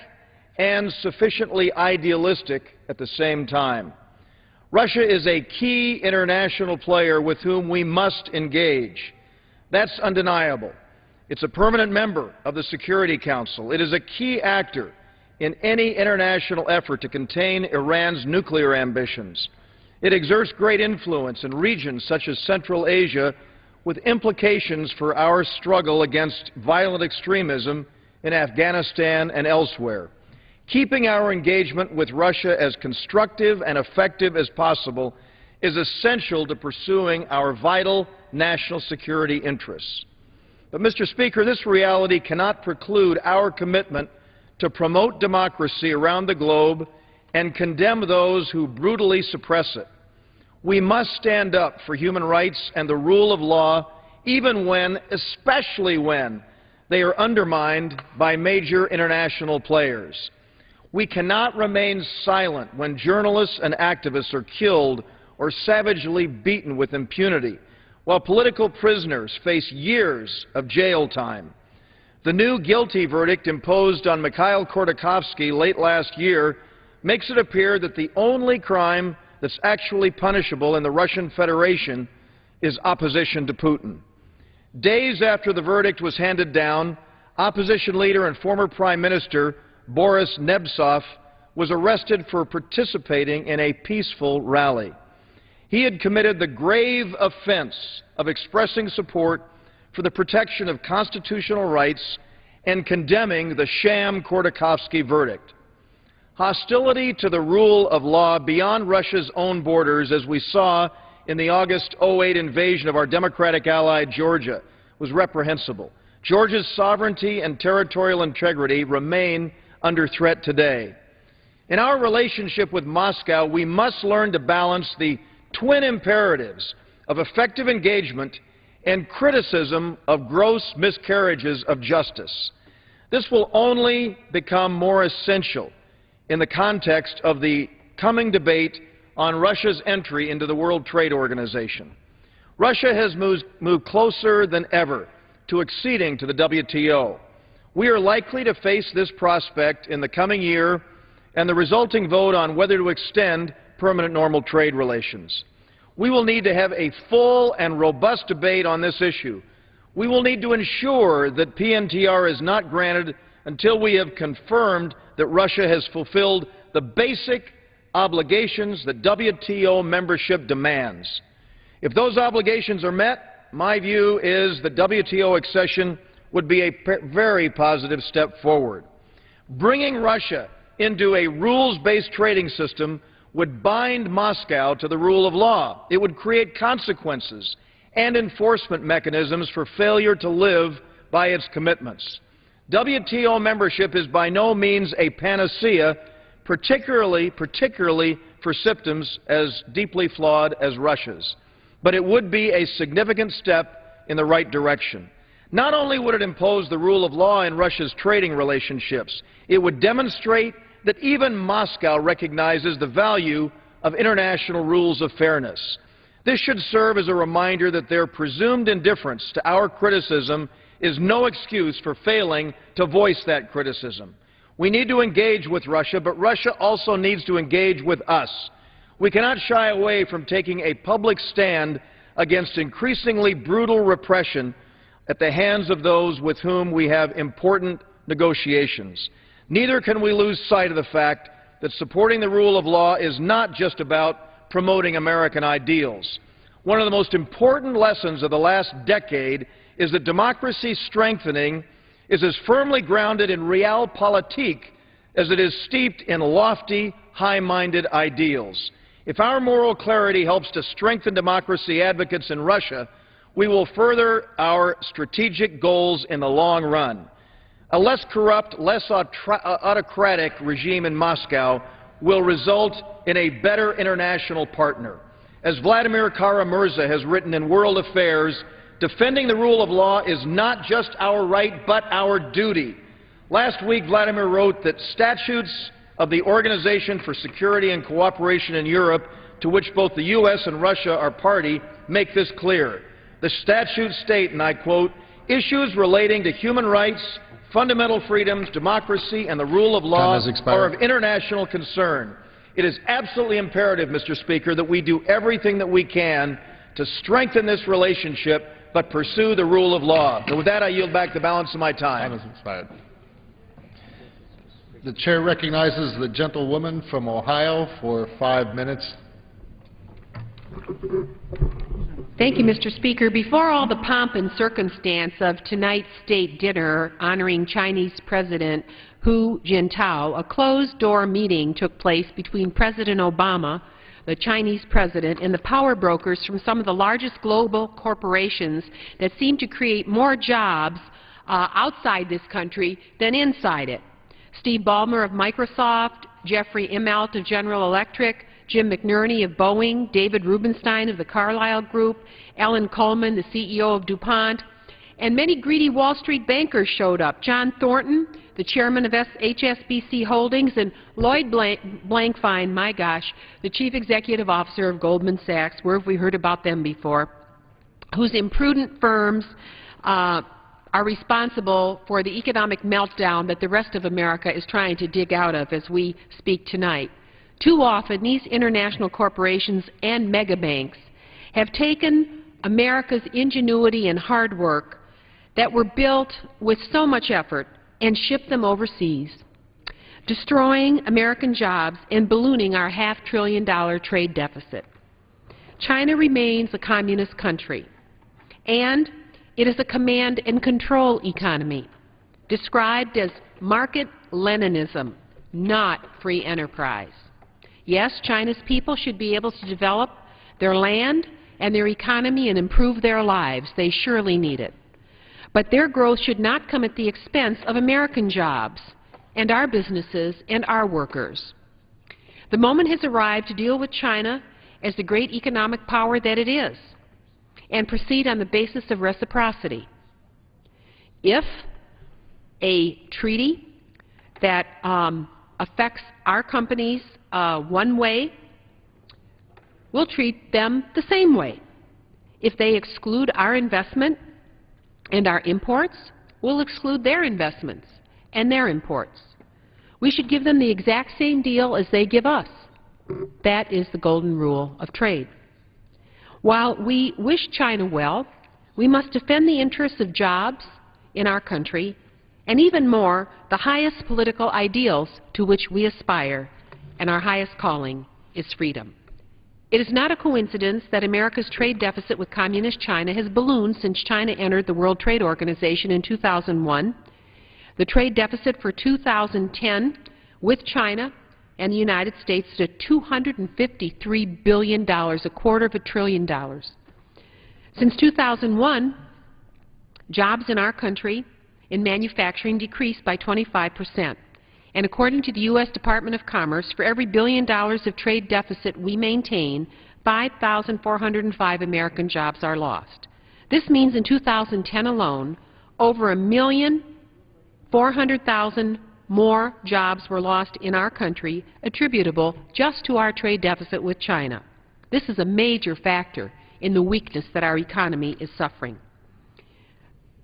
[SPEAKER 3] and sufficiently idealistic at the same time. Russia is a key international player with whom we must engage. That's undeniable. It's a permanent member of the Security Council. It is a key actor in any international effort to contain Iran's nuclear ambitions. It exerts great influence in regions such as Central Asia, with implications for our struggle against violent extremism in Afghanistan and elsewhere. Keeping our engagement with Russia as constructive and effective as possible is essential to pursuing our vital national security interests. But, Mr. Speaker, this reality cannot preclude our commitment to promote democracy around the globe and condemn those who brutally suppress it. We must stand up for human rights and the rule of law, even when, especially when, they are undermined by major international players. We cannot remain silent when journalists and activists are killed or savagely beaten with impunity, while political prisoners face years of jail time. The new guilty verdict imposed on Mikhail Khodorkovsky late last year makes it appear that the only crime that's actually punishable in the Russian Federation is opposition to Putin. Days after the verdict was handed down, opposition leader and former Prime Minister Boris Nemtsov was arrested for participating in a peaceful rally. He had committed the grave offense of expressing support for the protection of constitutional rights and condemning the sham Khodorkovsky verdict. Hostility to the rule of law beyond Russia's own borders, as we saw in the August 2008 invasion of our democratic ally Georgia, was reprehensible. Georgia's sovereignty and territorial integrity remain under threat today. In our relationship with Moscow, we must learn to balance the twin imperatives of effective engagement and criticism of gross miscarriages of justice. This will only become more essential in the context of the coming debate on Russia's entry into the World Trade Organization. Russia has moved closer than ever to acceding to the WTO. We are likely to face this prospect in the coming year and the resulting vote on whether to extend permanent normal trade relations. We will need to have a full and robust debate on this issue. We will need to ensure that PNTR is not granted until we have confirmed that Russia has fulfilled the basic obligations that WTO membership demands. If those obligations are met, my view is that WTO accession would be a very positive step forward. Bringing Russia into a rules-based trading system would bind Moscow to the rule of law. It would create consequences and enforcement mechanisms for failure to live by its commitments. WTO membership is by no means a panacea, particularly for systems as deeply flawed as Russia's. But it would be a significant step in the right direction. Not only would it impose the rule of law in Russia's trading relationships, it would demonstrate that even Moscow recognizes the value of international rules of fairness. This should serve as a reminder that their presumed indifference to our criticism is no excuse for failing to voice that criticism. We need to engage with Russia, but Russia also needs to engage with us. We cannot shy away from taking a public stand against increasingly brutal repression at the hands of those with whom we have important negotiations. Neither can we lose sight of the fact that supporting the rule of law is not just about promoting American ideals. One of the most important lessons of the last decade is that democracy strengthening is as firmly grounded in realpolitik as it is steeped in lofty, high-minded ideals. If our moral clarity helps to strengthen democracy advocates in Russia, we will further our strategic goals in the long run. A less corrupt, less autocratic regime in Moscow will result in a better international partner. As Vladimir Kara-Murza has written in World Affairs, defending the rule of law is not just our right, but our duty. Last week, Vladimir wrote that statutes of the Organization for Security and Cooperation in Europe, to which both the U.S. and Russia are party, make this clear. The statutes state, and I quote, "Issues relating to human rights, fundamental freedoms, democracy, and the rule of law are of international concern." It is absolutely imperative, Mr. Speaker, that we do everything that we can to strengthen this relationship, but pursue the rule of law. And with that, I yield back the balance of my time.
[SPEAKER 6] Time has expired. The chair recognizes the gentlewoman from Ohio for 5 minutes.
[SPEAKER 13] Thank you, Mr. Speaker. Before all the pomp and circumstance of tonight's state dinner honoring Chinese President Hu Jintao, a closed-door meeting took place between President Obama, the Chinese president, and the power brokers from some of the largest global corporations that seem to create more jobs outside this country than inside it. Steve Ballmer of Microsoft, Jeffrey Immelt of General Electric, Jim McNerney of Boeing, David Rubenstein of the Carlyle Group, Ellen Coleman, the CEO of DuPont, and many greedy Wall Street bankers showed up. John Thornton, the chairman of HSBC Holdings, and Lloyd Blankfein, my gosh, the chief executive officer of Goldman Sachs. Where have we heard about them before? Whose imprudent firms are responsible for the economic meltdown that the rest of America is trying to dig out of as we speak tonight. Too often, these international corporations and mega banks have taken America's ingenuity and hard work that were built with so much effort and shipped them overseas, destroying American jobs and ballooning our half-trillion-dollar trade deficit. China remains a communist country, and it is a command and control economy, described as market Leninism, not free enterprise. Yes, China's people should be able to develop their land and their economy and improve their lives. They surely need it. But their growth should not come at the expense of American jobs and our businesses and our workers. The moment has arrived to deal with China as the great economic power that it is and proceed on the basis of reciprocity. If a treaty that affects our companies one way, we'll treat them the same way. If they exclude our investment and our imports, we'll exclude their investments and their imports. We should give them the exact same deal as they give us. That is the golden rule of trade. While we wish China well, we must defend the interests of jobs in our country and even more, the highest political ideals to which we aspire, and our highest calling is freedom. It is not a coincidence that America's trade deficit with Communist China has ballooned since China entered the World Trade Organization in 2001. The trade deficit for 2010 with China and the United States is at $253 billion, $250 billion. Since 2001, jobs in our country in manufacturing decreased by 25%. And according to the U.S. Department of Commerce, for every $1 billion of trade deficit we maintain, 5,405 American jobs are lost. This means in 2010 alone, over 1,400,000 more jobs were lost in our country, attributable just to our trade deficit with China. This is a major factor in the weakness that our economy is suffering.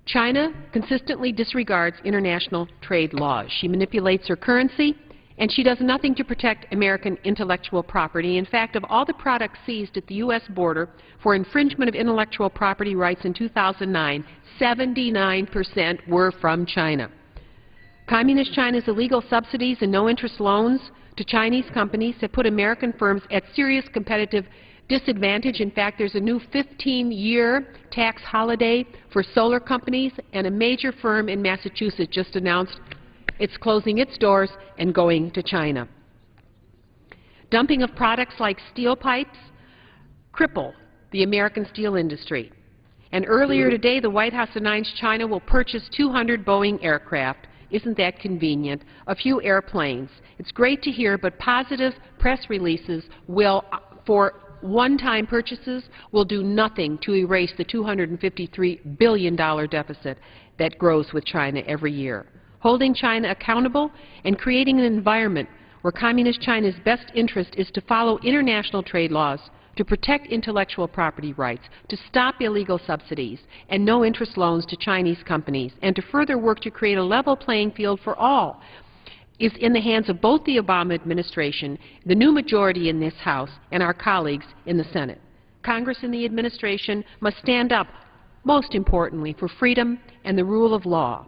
[SPEAKER 13] China consistently disregards international trade laws. She manipulates her currency, and she does nothing to protect American intellectual property. In fact, of all the products seized at the U.S. border for infringement of intellectual property rights in 2009, 79% were from China. Communist China's illegal subsidies and no-interest loans to Chinese companies have put American firms at serious competitive disadvantage. In fact, there's a new 15-year tax holiday for solar companies, and a major firm in Massachusetts just announced it's closing its doors and going to China. Dumping of products like steel pipes cripple the American steel industry. And earlier today, the White House announced China will purchase 200 Boeing aircraft. Isn't that convenient? A few airplanes. It's great to hear, but positive press releases will, for one-time purchases, will do nothing to erase the $253 billion deficit that grows with China every year. Holding China accountable and creating an environment where Communist China's best interest is to follow international trade laws, to protect intellectual property rights, to stop illegal subsidies and no-interest loans to Chinese companies, and to further work to create a level playing field for all, is in the hands of both the Obama administration, the new majority in this House, and our colleagues in the Senate. Congress and the administration must stand up, most importantly, for freedom and the rule of law.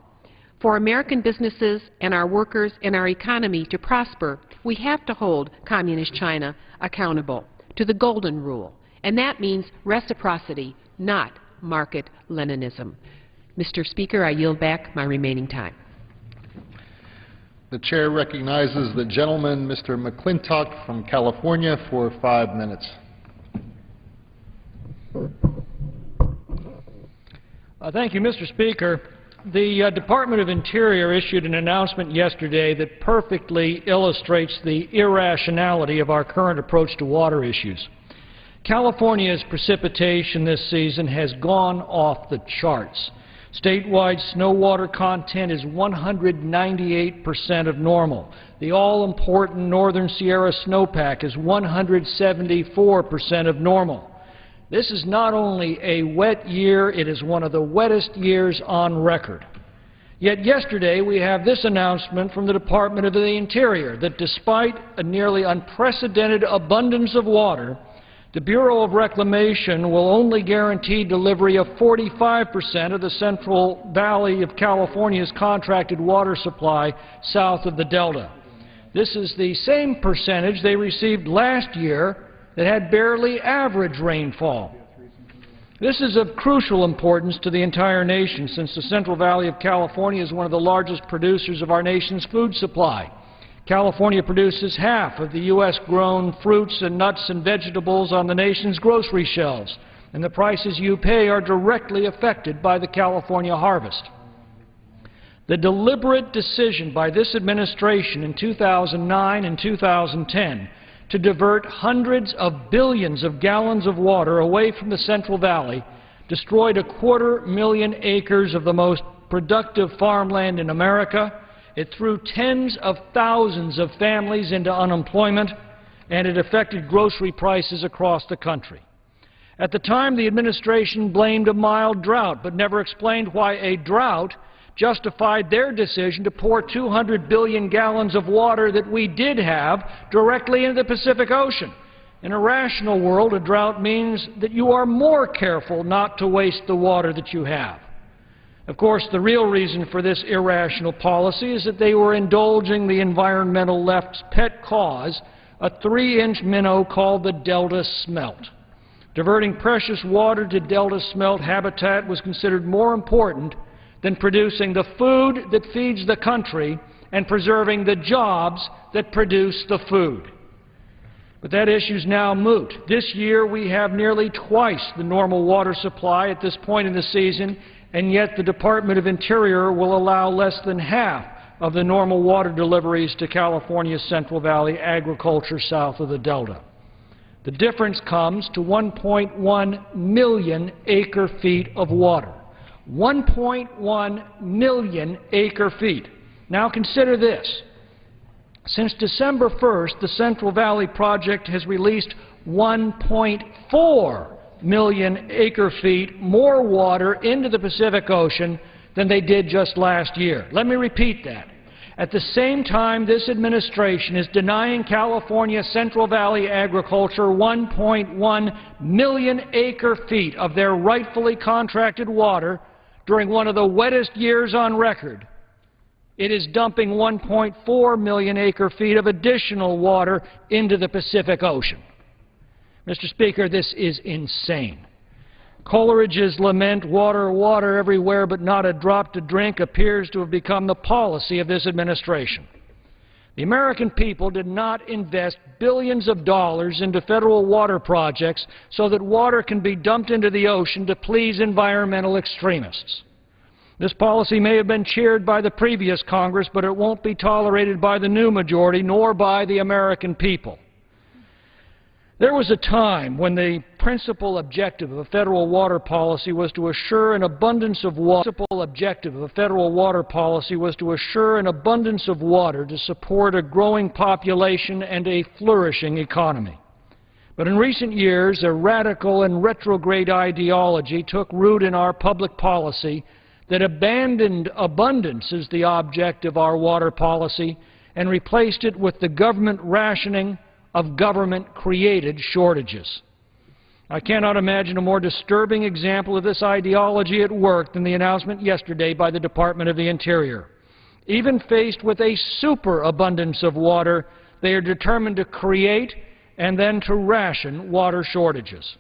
[SPEAKER 13] For American businesses and our workers and our economy to prosper, we have to hold Communist China accountable to the golden rule, and that means reciprocity, not market Leninism. Mr. Speaker, I yield back my remaining time.
[SPEAKER 6] The chair recognizes the gentleman, Mr. McClintock from California, for 5 minutes.
[SPEAKER 7] Thank you, Mr. Speaker. The Department of Interior issued an announcement yesterday that perfectly illustrates the irrationality of our current approach to water issues. California's precipitation this season has gone off the charts. Statewide snow water content is 198% of normal. The all-important Northern Sierra snowpack is 174% of normal. This is not only a wet year, it is one of the wettest years on record. Yet yesterday we have this announcement from the Department of the Interior that despite a nearly unprecedented abundance of water, the Bureau of Reclamation will only guarantee delivery of 45% of the Central Valley of California's contracted water supply south of the Delta. This is the same percentage they received last year that had barely average rainfall. This is of crucial importance to the entire nation, since the Central Valley of California is one of the largest producers of our nation's food supply. California produces half of the U.S. grown fruits and nuts and vegetables on the nation's grocery shelves, and the prices you pay are directly affected by the California harvest. The deliberate decision by this administration in 2009 and 2010 to divert hundreds of billions of gallons of water away from the Central Valley destroyed 250,000 acres of the most productive farmland in America. It threw tens of thousands of families into unemployment, and it affected grocery prices across the country. At the time, the administration blamed a mild drought, but never explained why a drought justified their decision to pour 200 billion gallons of water that we did have directly into the Pacific Ocean. In a rational world, a drought means that you are more careful not to waste the water that you have. Of course, the real reason for this irrational policy is that they were indulging the environmental left's pet cause, a 3-inch minnow called the Delta smelt. Diverting precious water to Delta smelt habitat was considered more important than producing the food that feeds the country and preserving the jobs that produce the food. But that issue is now moot. This year we have nearly twice the normal water supply at this point in the season, and yet the Department of Interior will allow less than half of the normal water deliveries to California's Central Valley agriculture south of the Delta. The difference comes to 1.1 million acre-feet of water. 1.1 million acre-feet. Now consider this. Since December 1st, the Central Valley Project has released 1.4 million acre-feet more water into the Pacific Ocean than they did just last year. Let me repeat that. At the same time, this administration is denying California Central Valley agriculture 1.1 million acre-feet of their rightfully contracted water during one of the wettest years on record. It is dumping 1.4 million acre-feet of additional water into the Pacific Ocean. Mr. Speaker, this is insane. Coleridge's lament, water, water everywhere but not a drop to drink, appears to have become the policy of this administration. The American people did not invest billions of dollars into federal water projects so that water can be dumped into the ocean to please environmental extremists. This policy may have been cheered by the previous Congress, but it won't be tolerated by the new majority, nor by the American people. There was a time when the principal objective of a federal water policy was to assure an abundance of water. To support a growing population and a flourishing economy. But in recent years, a radical and retrograde ideology took root in our public policy that abandoned abundance as the object of our water policy and replaced it with the government rationing of government-created shortages. I cannot imagine a more disturbing example of this ideology at work than the announcement yesterday by the Department of the Interior. Even faced with a superabundance of water, they are determined to create and then to ration water shortages.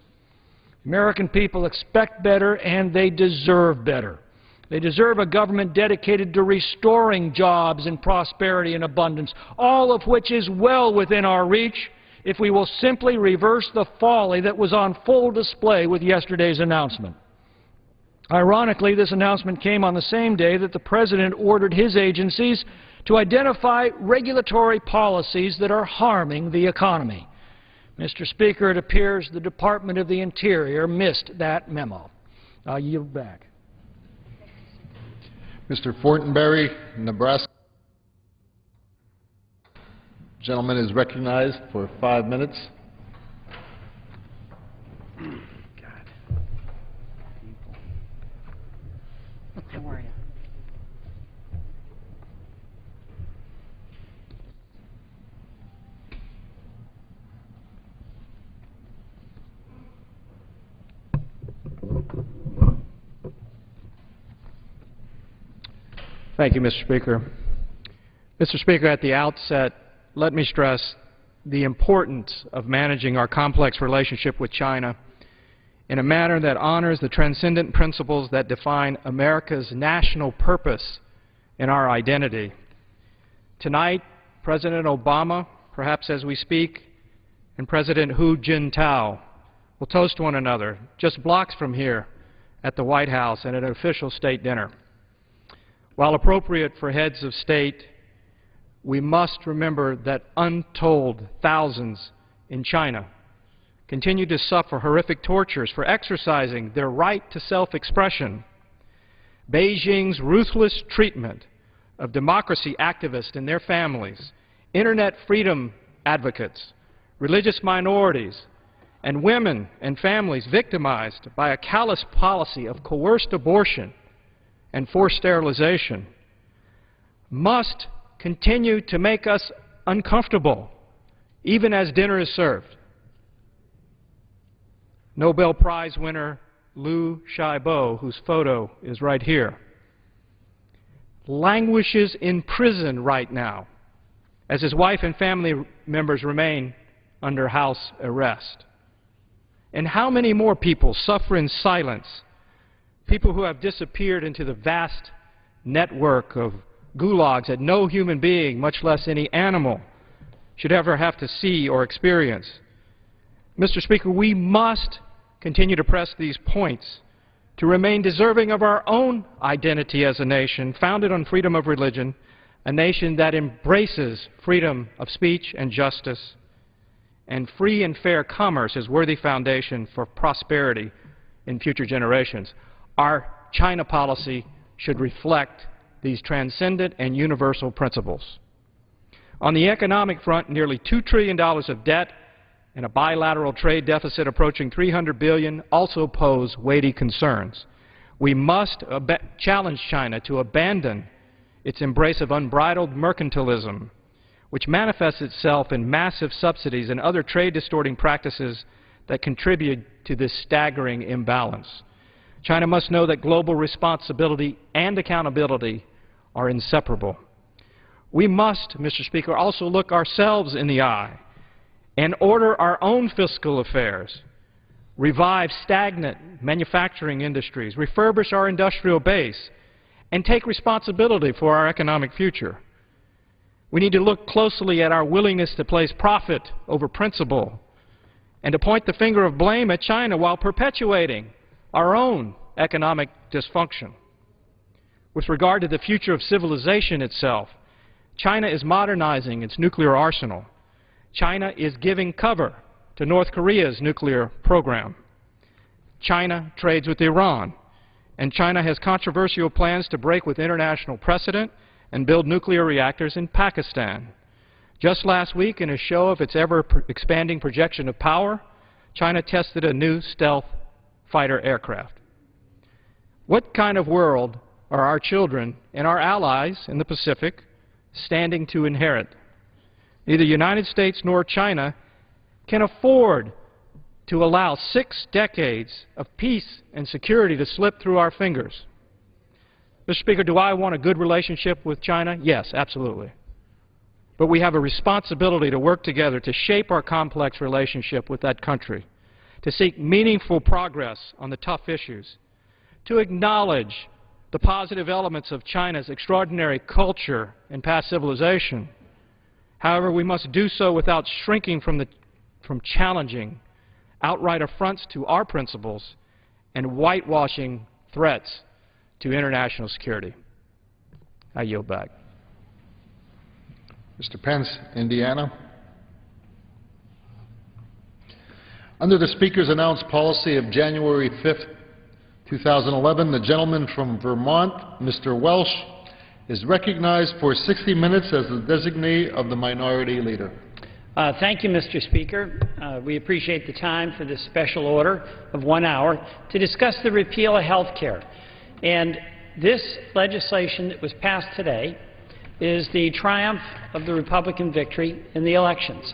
[SPEAKER 7] American people expect better, and they deserve better. They deserve a government dedicated to restoring jobs and prosperity and abundance, all of which is well within our reach if we will simply reverse the folly that was on full display with yesterday's announcement. Ironically, this announcement came on the same day that the President ordered his agencies to identify regulatory policies that are harming the economy. Mr. Speaker, it appears the Department of the Interior missed that memo. I yield back.
[SPEAKER 6] Mr. Fortenberry, Nebraska. Gentleman is recognized for 5 minutes.
[SPEAKER 9] How are you?
[SPEAKER 14] Thank you, Mr. Speaker. Mr. Speaker, at the outset, let me stress the importance of managing our complex relationship with China in a manner that honors the transcendent principles that define America's national purpose and our identity. Tonight, President Obama, perhaps as we speak, and President Hu Jintao will toast one another just blocks from here at the White House at an official state dinner. While appropriate for heads of state, we must remember that untold thousands in China continue to suffer horrific tortures for exercising their right to self-expression. Beijing's ruthless treatment of democracy activists and their families, internet freedom advocates, religious minorities, and women and families victimized by a callous policy of coerced abortion and forced sterilization must continue to make us uncomfortable, even as dinner is served. Nobel Prize winner Liu Xiaobo, whose photo is right here, languishes in prison right now as his wife and family members remain under house arrest. And how many more people suffer in silence? People who have disappeared into the vast network of gulags that no human being, much less any animal, should ever have to see or experience. Mr. Speaker, we must continue to press these points to remain deserving of our own identity as a nation founded on freedom of religion, a nation that embraces freedom of speech and justice, and free and fair commerce as worthy foundation for prosperity in future generations. Our China policy should reflect these transcendent and universal principles. On the economic front, nearly $2 trillion of debt and a bilateral trade deficit approaching $300 billion also pose weighty concerns. We must challenge China to abandon its embrace of unbridled mercantilism, which manifests itself in massive subsidies and other trade-distorting practices that contribute to this staggering imbalance. China must know that global responsibility and accountability are inseparable. We must, Mr. Speaker, also look ourselves in the eye and order our own fiscal affairs, revive stagnant manufacturing industries, refurbish our industrial base, and take responsibility for our economic future. We need to look closely at our willingness to place profit over principle and to point the finger of blame at China while perpetuating our own economic dysfunction. With regard to the future of civilization itself, China is modernizing its nuclear arsenal. China is giving cover to North Korea's nuclear program. China trades with Iran, and China has controversial plans to break with international precedent and build nuclear reactors in Pakistan. Just last week, in a show of its ever-expanding projection of power, China tested a new stealth fighter aircraft. What kind of world are our children and our allies in the Pacific standing to inherit? Neither the United States nor China can afford to allow 6 decades of peace and security to slip through our fingers. Mr. Speaker, do I want a good relationship with China? Yes, absolutely. But we have a responsibility to work together to shape our complex relationship with that country, to seek meaningful progress on the tough issues, to acknowledge the positive elements of China's extraordinary culture and past civilization. However, we must do so without shrinking from challenging outright affronts to our principles and whitewashing threats to international security. I yield back.
[SPEAKER 6] Mr. Pence, Indiana. Under the Speaker's announced policy of January 5th, 2011, the gentleman from Vermont, Mr. Welsh, is recognized for 60 minutes as the designee of the Minority Leader.
[SPEAKER 7] Thank you, Mr. Speaker. We appreciate the time for this special order of 1 hour to discuss the repeal of health care. And this legislation that was passed today is the triumph of the Republican victory in the elections.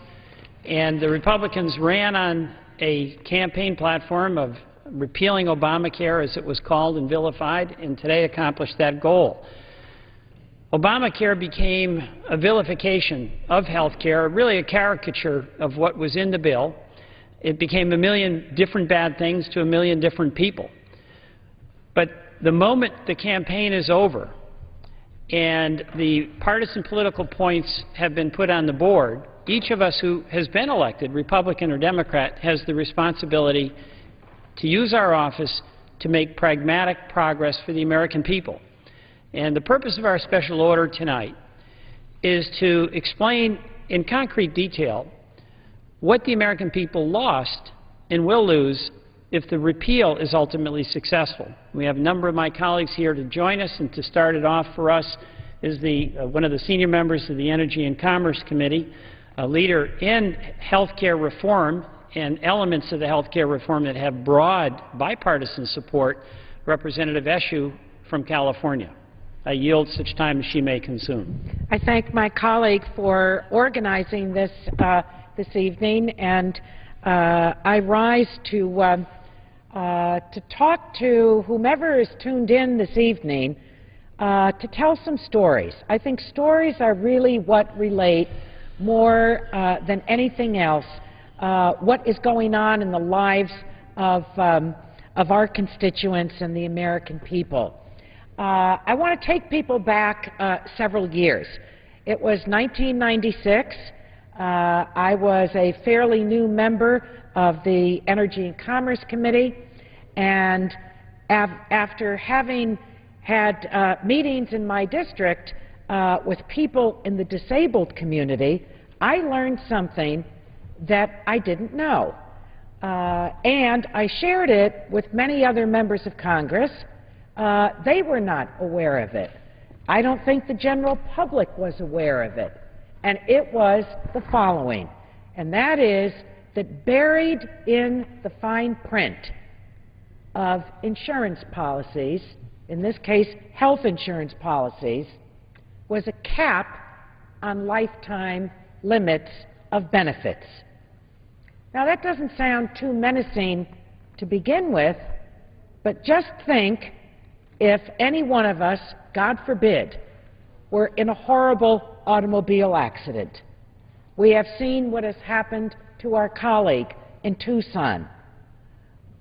[SPEAKER 7] And the Republicans ran on a campaign platform of repealing Obamacare, as it was called and vilified, and today accomplished that goal. Obamacare became a vilification of health care, really a caricature of what was in the bill. It became a million different bad things to a million different people. But the moment the campaign is over and the partisan political points have been put on the board, each of us who has been elected, Republican or Democrat, has the responsibility to use our office to make pragmatic progress for the American people. And the purpose of our special order tonight is to explain in concrete detail what the American people lost and will lose if the repeal is ultimately successful. We have a number of my colleagues here to join us, and to start it off for us is one of the senior members of the Energy and Commerce Committee, a leader in health care reform and elements of the health care reform that have broad bipartisan support, Representative Eshoo from California. I yield such time as she may consume.
[SPEAKER 13] I thank my colleague for organizing this this evening, and I rise to talk to whomever is tuned in this evening to tell some stories. I think stories are really what relate more than anything else what is going on in the lives of our constituents and the American people. I want to take people back several years. It was 1996. I was a fairly new member of the Energy and Commerce Committee, and after having had meetings in my district with people in the disabled community, I learned something that I didn't know. And I shared it with many other members of Congress. They were not aware of it. I don't think the general public was aware of it. And it was the following, and that is that buried in the fine print of insurance policies, in this case health insurance policies, was a cap on lifetime limits of benefits. Now that doesn't sound too menacing to begin with, but just think if any one of us, God forbid, were in a horrible automobile accident. We have seen what has happened to our colleague in Tucson,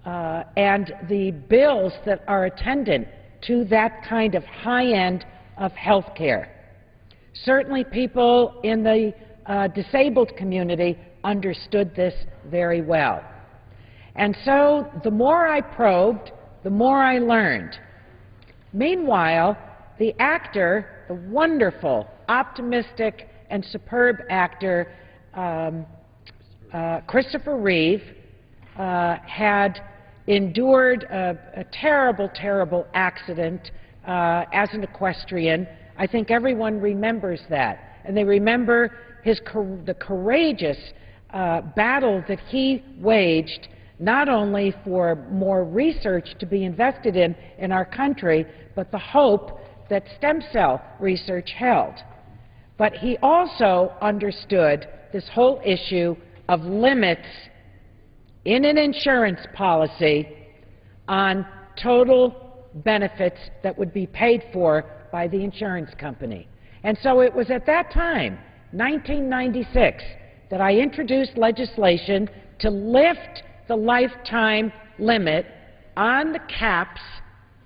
[SPEAKER 13] and the bills that are attendant to that kind of high end of health care. Certainly people in the disabled community understood this very well. And so the more I probed, the more I learned. Meanwhile, the actor, the wonderful, optimistic, and superb actor Christopher Reeve had endured a terrible, terrible accident as an equestrian. I think everyone remembers that. And they remember the courageous battle that he waged, not only for more research to be invested in our country, but the hope that stem cell research held. But he also understood this whole issue of limits in an insurance policy on total benefits that would be paid for by the insurance company. And so it was at that time, 1996, that I introduced legislation to lift the lifetime limit on the caps,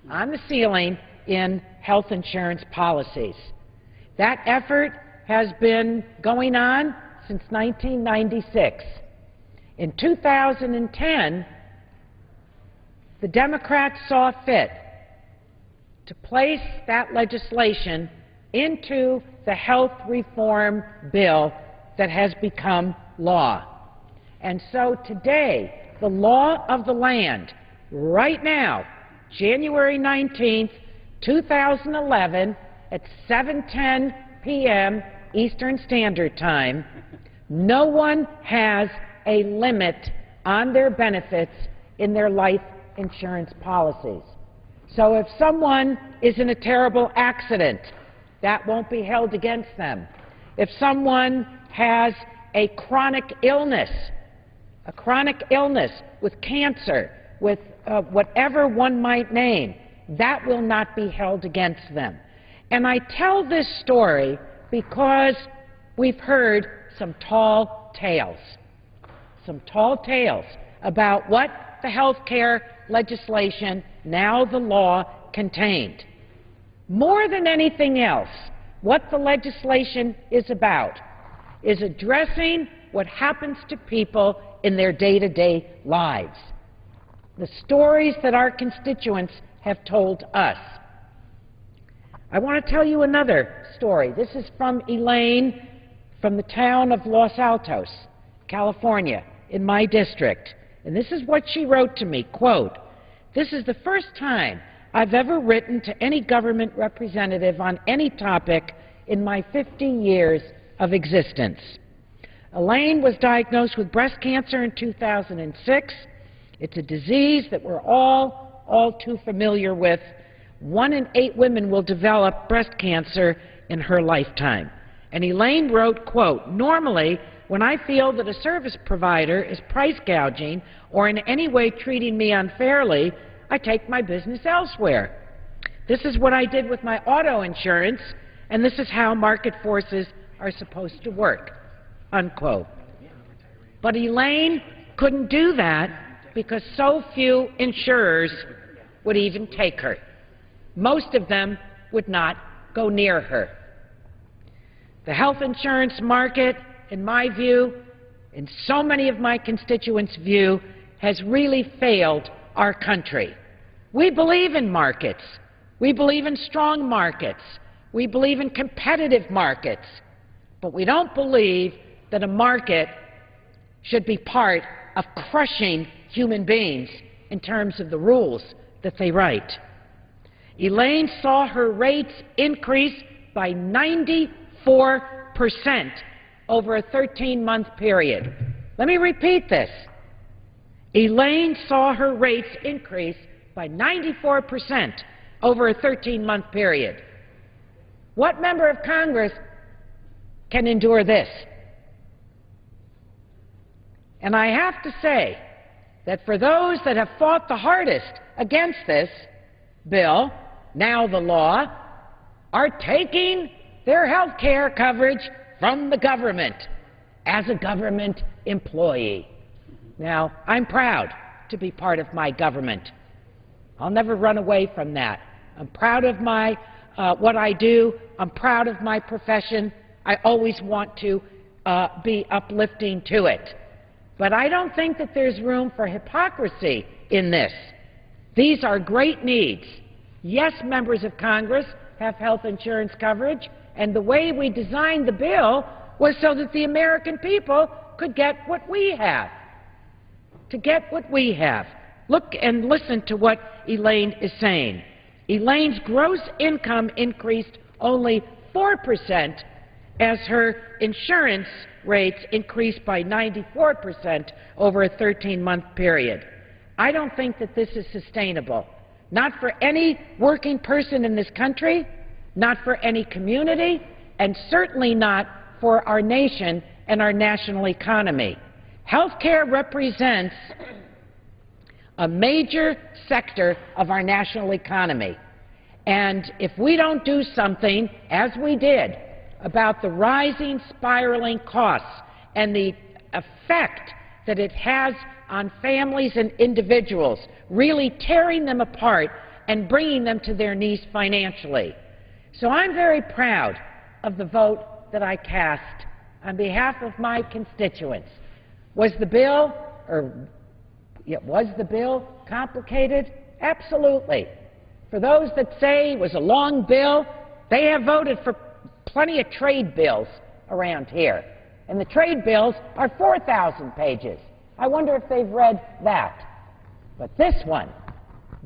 [SPEAKER 13] on the ceiling in health insurance policies. That effort has been going on since 1996. In 2010, the Democrats saw fit to place that legislation into the health reform bill that has become law. And so today, the law of the land, right now,
[SPEAKER 15] January 19th, 2011, at 7:10 p.m. Eastern Standard Time, no one has a limit on their benefits in their life insurance policies. So if someone is in a terrible accident, that won't be held against them. If someone has a chronic illness with cancer, with whatever one might name, that will not be held against them. And I tell this story because we've heard some tall tales about what the health care legislation, now the law, contained. More than anything else, what the legislation is about is addressing what happens to people in their day-to-day lives, the stories that our constituents have told us. I want to tell you another story. This is from Elaine from the town of Los Altos, California, in my district. And this is what she wrote to me, quote, "This is the first time I've ever written to any government representative on any topic in my 50 years of existence. Elaine was diagnosed with breast cancer in 2006. It's a disease that we're all too familiar with. 1 in 8 women will develop breast cancer in her lifetime." And Elaine wrote, quote, "Normally, when I feel that a service provider is price gouging or in any way treating me unfairly, I take my business elsewhere. This is what I did with my auto insurance, and this is how market forces are supposed to work," unquote. But Elaine couldn't do that because so few insurers would even take her. Most of them would not go near her. The health insurance market, in my view, in so many of my constituents' view, has really failed our country. We believe in markets. We believe in strong markets. We believe in competitive markets. But we don't believe that a market should be part of crushing human beings in terms of the rules that they write. Elaine saw her rates increase by 94% over a 13-month period. Let me repeat this. Elaine saw her rates increase by 94% over a 13-month period. What member of Congress can endure this? And I have to say that for those that have fought the hardest against this bill, now the law, are taking their health care coverage from the government as a government employee. Now, I'm proud to be part of my government. I'll never run away from that. I'm proud of my what I do. I'm proud of my profession. I always want to be uplifting to it. But I don't think that there's room for hypocrisy in this. These are great needs. Yes, members of Congress have health insurance coverage, and the way we designed the bill was so that the American people could get what we have. To get what we have. Look and listen to what Elaine is saying. Elaine's gross income increased only 4% as her insurance rates increased by 94% over a 13-month period. I don't think that this is sustainable. Not for any working person in this country, not for any community, and certainly not for our nation and our national economy. Health care represents a major sector of our national economy. And if we don't do something, as we did, about the rising, spiraling costs and the effect that it has on families and individuals, really tearing them apart and bringing them to their knees financially. So I'm very proud of the vote that I cast on behalf of my constituents. Was the bill complicated? Absolutely. For those that say it was a long bill, they have voted for plenty of trade bills around here. And the trade bills are 4,000 pages. I wonder if they've read that. But this one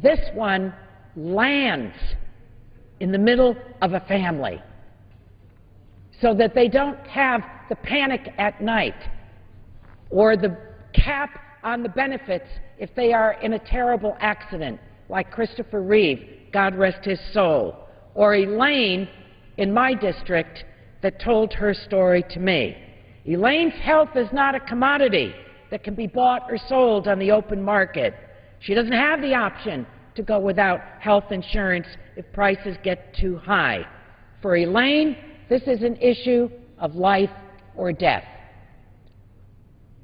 [SPEAKER 15] This one lands in the middle of a family so that they don't have the panic at night or the cap on the benefits if they are in a terrible accident, like Christopher Reeve, God rest his soul, or Elaine in my district that told her story to me. Elaine's health is not a commodity that can be bought or sold on the open market. She doesn't have the option to go without health insurance if prices get too high. For Elaine, this is an issue of life or death.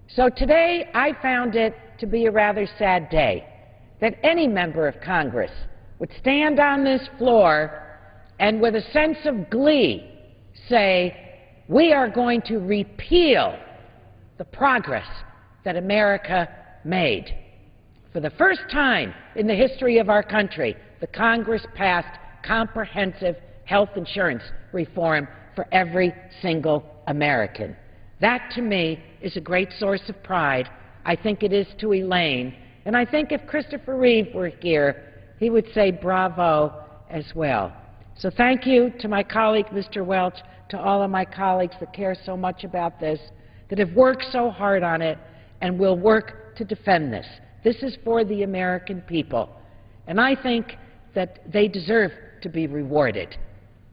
[SPEAKER 15] So today I found it to be a rather sad day that any member of Congress would stand on this floor and with a sense of glee say, we are going to repeal the progress that America made. For the first time in the history of our country, the Congress passed comprehensive health insurance reform for every single American. That, to me, is a great source of pride. I think it is to Elaine. And I think if Christopher Reeve were here, he would say bravo as well. So thank you to my colleague, Mr. Welch, to all of my colleagues that care so much about this, that have worked so hard on it, and will work to defend this. This is for the American people. And I think that they deserve to be rewarded.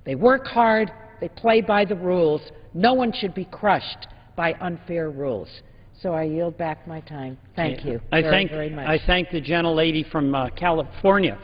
[SPEAKER 15] They work hard. They play by the rules. No one should be crushed by unfair rules. So I yield back my time. Thank you very much.
[SPEAKER 16] I thank the gentlelady from California.